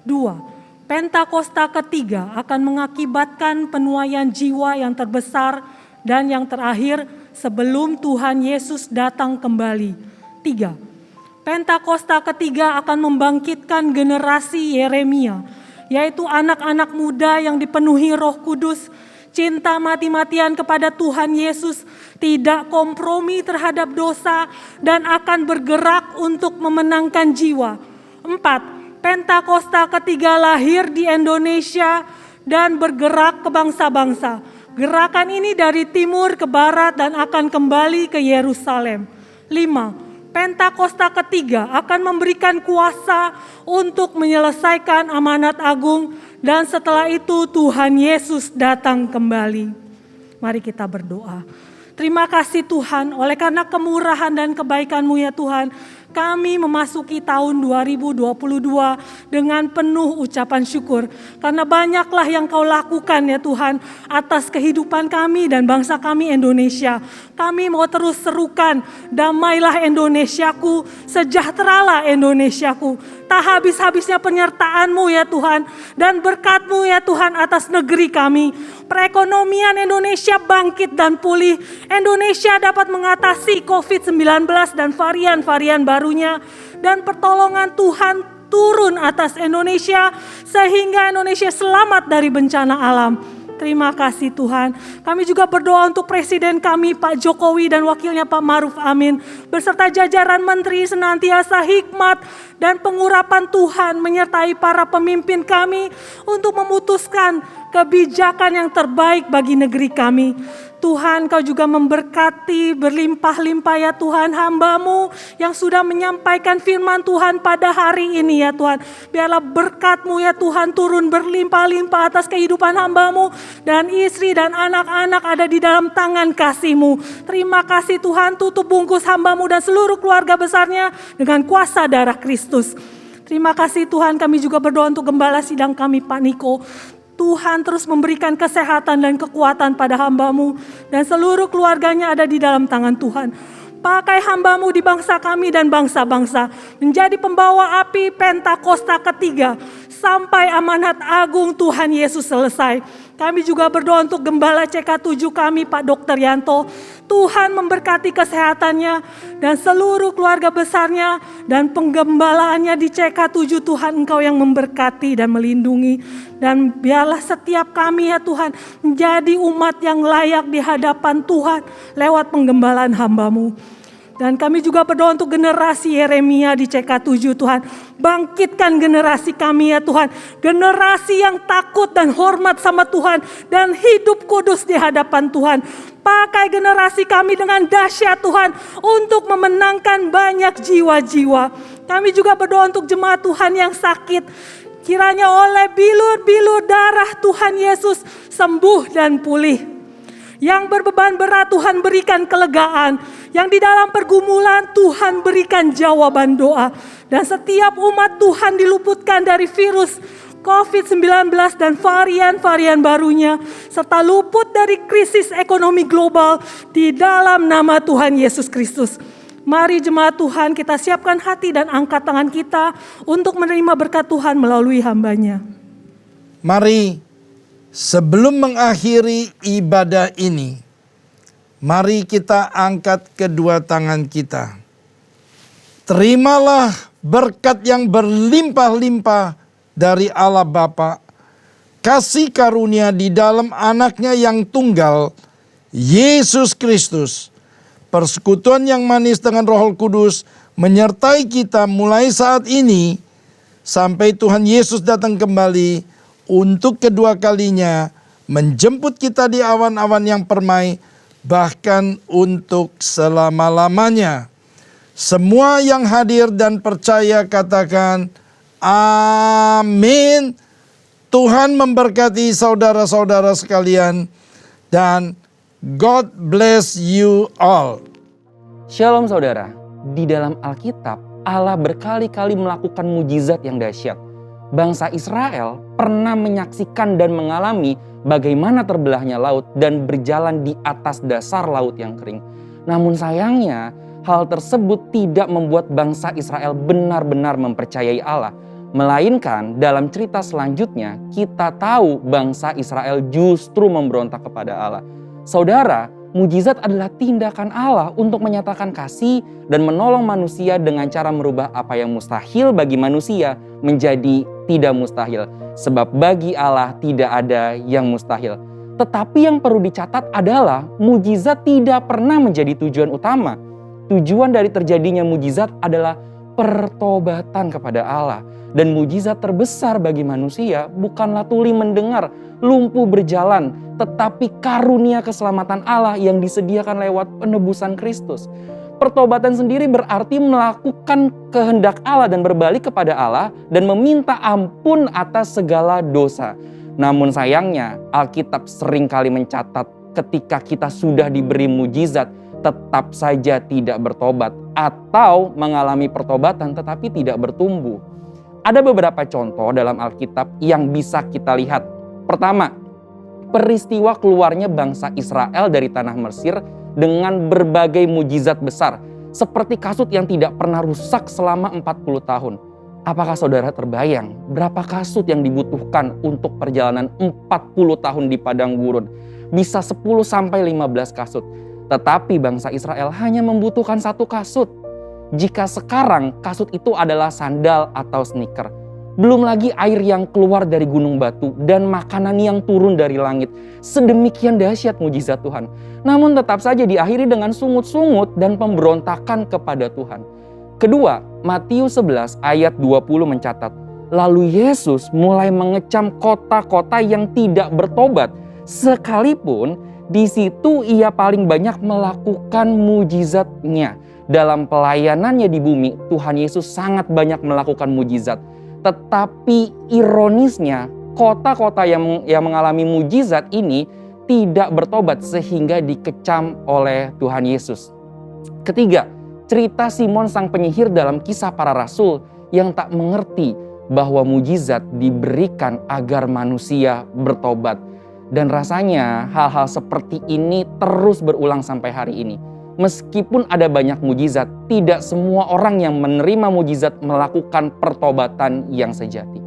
2. Pentakosta ketiga akan mengakibatkan penuaian jiwa yang terbesar dan yang terakhir sebelum Tuhan Yesus datang kembali. 3. Pentakosta ketiga akan membangkitkan generasi Yeremia, yaitu anak-anak muda yang dipenuhi Roh Kudus, cinta mati-matian kepada Tuhan Yesus, tidak kompromi terhadap dosa, dan akan bergerak untuk memenangkan jiwa. 4. Pentakosta ketiga lahir di Indonesia dan bergerak ke bangsa-bangsa. Gerakan ini dari timur ke barat dan akan kembali ke Yerusalem. 5. Pentakosta ketiga akan memberikan kuasa untuk menyelesaikan amanat agung, dan setelah itu Tuhan Yesus datang kembali. Mari kita berdoa. Terima kasih Tuhan, oleh karena kemurahan dan kebaikan-Mu ya Tuhan, Kami memasuki tahun 2022 dengan penuh ucapan syukur. Karena banyaklah yang Kau lakukan ya Tuhan atas kehidupan kami dan bangsa kami Indonesia. Kami mau terus serukan, damailah Indonesiaku, sejahteralah Indonesiaku. Tak habis-habisnya penyertaan-Mu ya Tuhan dan berkat-Mu ya Tuhan atas negeri kami. Perekonomian Indonesia bangkit dan pulih. Indonesia dapat mengatasi COVID-19 dan varian-varian barunya. Dan pertolongan Tuhan turun atas Indonesia sehingga Indonesia selamat dari bencana alam. Terima kasih Tuhan. Kami juga berdoa untuk Presiden kami Pak Jokowi dan wakilnya Pak Maruf Amin. Beserta jajaran menteri senantiasa hikmat dan pengurapan Tuhan menyertai para pemimpin kami untuk memutuskan kebijakan yang terbaik bagi negeri kami. Tuhan, Kau juga memberkati berlimpah-limpah ya Tuhan hamba-Mu yang sudah menyampaikan firman Tuhan pada hari ini ya Tuhan. Biarlah berkat-Mu ya Tuhan turun berlimpah-limpah atas kehidupan hamba-Mu dan istri dan anak-anak ada di dalam tangan kasih-Mu. Terima kasih Tuhan, tutup bungkus hamba-Mu dan seluruh keluarga besarnya dengan kuasa darah Kristus. Terima kasih Tuhan, kami juga berdoa untuk gembala sidang kami Pak Niko. Tuhan terus memberikan kesehatan dan kekuatan pada hamba-Mu dan seluruh keluarganya ada di dalam tangan Tuhan. Pakai hamba-Mu di bangsa kami dan bangsa-bangsa menjadi pembawa api Pentakosta ketiga sampai amanat agung Tuhan Yesus selesai. Kami juga berdoa untuk gembala CK7 kami Pak Dr. Yanto. Tuhan memberkati kesehatannya dan seluruh keluarga besarnya dan penggembalaannya di CK7 Tuhan Engkau yang memberkati dan melindungi. Dan biarlah setiap kami ya Tuhan menjadi umat yang layak di hadapan Tuhan lewat penggembalaan hamba-Mu. Dan kami juga berdoa untuk generasi Yeremia di CK7 Tuhan. Bangkitkan generasi kami ya Tuhan. Generasi yang takut dan hormat sama Tuhan. Dan hidup kudus di hadapan Tuhan. Pakai generasi kami dengan dahsyat Tuhan. Untuk memenangkan banyak jiwa-jiwa. Kami juga berdoa untuk jemaat Tuhan yang sakit. Kiranya oleh bilur-bilur darah Tuhan Yesus sembuh dan pulih. Yang berbeban berat Tuhan berikan kelegaan. Yang di dalam pergumulan Tuhan berikan jawaban doa. Dan setiap umat Tuhan diluputkan dari virus COVID-19 dan varian-varian barunya. Serta luput dari krisis ekonomi global di dalam nama Tuhan Yesus Kristus. Mari jemaat Tuhan kita siapkan hati dan angkat tangan kita untuk menerima berkat Tuhan melalui hamba-Nya. Mari sebelum mengakhiri ibadah ini, mari kita angkat kedua tangan kita. Terimalah berkat yang berlimpah-limpah dari Allah Bapa, kasih karunia di dalam anaknya yang tunggal, Yesus Kristus. Persekutuan yang manis dengan Roh Kudus menyertai kita mulai saat ini sampai Tuhan Yesus datang kembali untuk kedua kalinya menjemput kita di awan-awan yang permai, bahkan untuk selama-lamanya. Semua yang hadir dan percaya katakan amin. Tuhan memberkati saudara-saudara sekalian dan God bless you all. Shalom saudara, di dalam Alkitab Allah berkali-kali melakukan mujizat yang dahsyat. Bangsa Israel pernah menyaksikan dan mengalami bagaimana terbelahnya laut dan berjalan di atas dasar laut yang kering. Namun sayangnya hal tersebut tidak membuat bangsa Israel benar-benar mempercayai Allah. Melainkan dalam cerita selanjutnya kita tahu bangsa Israel justru memberontak kepada Allah. Saudara, mujizat adalah tindakan Allah untuk menyatakan kasih dan menolong manusia dengan cara merubah apa yang mustahil bagi manusia menjadi tidak mustahil. Sebab bagi Allah tidak ada yang mustahil. Tetapi yang perlu dicatat adalah mujizat tidak pernah menjadi tujuan utama. Tujuan dari terjadinya mujizat adalah pertobatan kepada Allah. Dan mujizat terbesar bagi manusia bukanlah tuli mendengar, lumpuh berjalan, tetapi karunia keselamatan Allah yang disediakan lewat penebusan Kristus. Pertobatan sendiri berarti melakukan kehendak Allah dan berbalik kepada Allah dan meminta ampun atas segala dosa. Namun sayangnya Alkitab seringkali mencatat ketika kita sudah diberi mujizat, tetap saja tidak bertobat atau mengalami pertobatan tetapi tidak bertumbuh. Ada beberapa contoh dalam Alkitab yang bisa kita lihat. Pertama, peristiwa keluarnya bangsa Israel dari tanah Mesir dengan berbagai mujizat besar, seperti kasut yang tidak pernah rusak selama 40 tahun. Apakah saudara terbayang berapa kasut yang dibutuhkan untuk perjalanan 40 tahun di padang gurun? Bisa 10-15 kasut. Tetapi bangsa Israel hanya membutuhkan 1 kasut. Jika sekarang kasut itu adalah sandal atau sneaker. Belum lagi air yang keluar dari gunung batu dan makanan yang turun dari langit. Sedemikian dahsyat mujizat Tuhan. Namun tetap saja diakhiri dengan sungut-sungut dan pemberontakan kepada Tuhan. Kedua, Matius 11 ayat 20 mencatat, lalu Yesus mulai mengecam kota-kota yang tidak bertobat, sekalipun di situ ia paling banyak melakukan mujizatnya. Dalam pelayanannya di bumi, Tuhan Yesus sangat banyak melakukan mujizat. Tetapi ironisnya, kota-kota yang mengalami mujizat ini tidak bertobat sehingga dikecam oleh Tuhan Yesus. Ketiga, cerita Simon sang penyihir dalam Kisah Para Rasul yang tak mengerti bahwa mujizat diberikan agar manusia bertobat. Dan rasanya hal-hal seperti ini terus berulang sampai hari ini. Meskipun ada banyak mujizat, tidak semua orang yang menerima mujizat melakukan pertobatan yang sejati.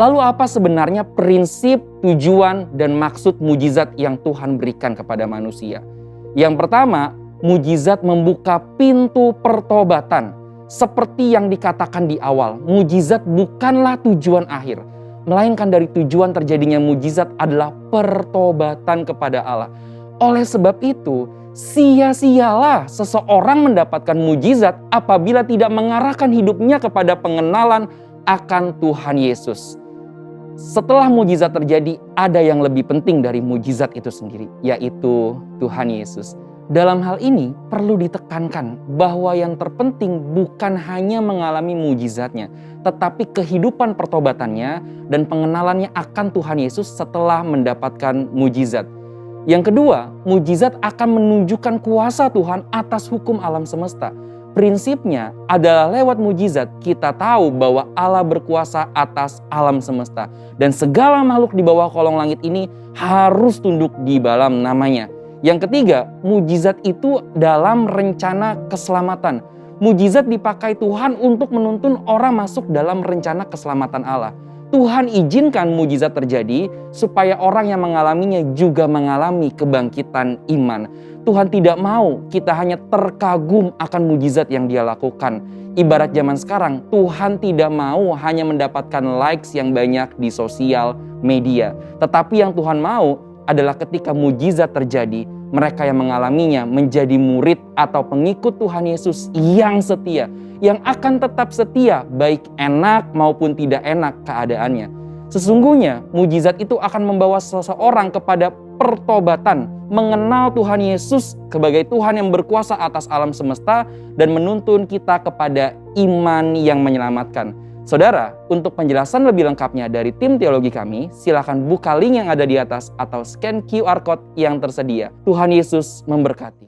Lalu apa sebenarnya prinsip, tujuan, dan maksud mujizat yang Tuhan berikan kepada manusia? Yang pertama, mujizat membuka pintu pertobatan. Seperti yang dikatakan di awal, mujizat bukanlah tujuan akhir. Melainkan dari tujuan terjadinya mujizat adalah pertobatan kepada Allah. Oleh sebab itu, sia-sialah seseorang mendapatkan mujizat apabila tidak mengarahkan hidupnya kepada pengenalan akan Tuhan Yesus. Setelah mujizat terjadi, ada yang lebih penting dari mujizat itu sendiri, yaitu Tuhan Yesus. Dalam hal ini perlu ditekankan bahwa yang terpenting bukan hanya mengalami mujizatnya, tetapi kehidupan pertobatannya dan pengenalannya akan Tuhan Yesus setelah mendapatkan mujizat. Yang kedua, mujizat akan menunjukkan kuasa Tuhan atas hukum alam semesta. Prinsipnya adalah lewat mujizat kita tahu bahwa Allah berkuasa atas alam semesta. Dan segala makhluk di bawah kolong langit ini harus tunduk di dalam namanya. Yang ketiga, mujizat itu dalam rencana keselamatan. Mujizat dipakai Tuhan untuk menuntun orang masuk dalam rencana keselamatan Allah. Tuhan izinkan mujizat terjadi supaya orang yang mengalaminya juga mengalami kebangkitan iman. Tuhan tidak mau kita hanya terkagum akan mujizat yang Dia lakukan. Ibarat zaman sekarang, Tuhan tidak mau hanya mendapatkan likes yang banyak di sosial media. Tetapi yang Tuhan mau adalah ketika mujizat terjadi, mereka yang mengalaminya menjadi murid atau pengikut Tuhan Yesus yang setia, yang akan tetap setia baik enak maupun tidak enak keadaannya. Sesungguhnya mujizat itu akan membawa seseorang kepada pertobatan, mengenal Tuhan Yesus sebagai Tuhan yang berkuasa atas alam semesta dan menuntun kita kepada iman yang menyelamatkan. Saudara, untuk penjelasan lebih lengkapnya dari tim teologi kami, silakan buka link yang ada di atas atau scan QR Code yang tersedia. Tuhan Yesus memberkati.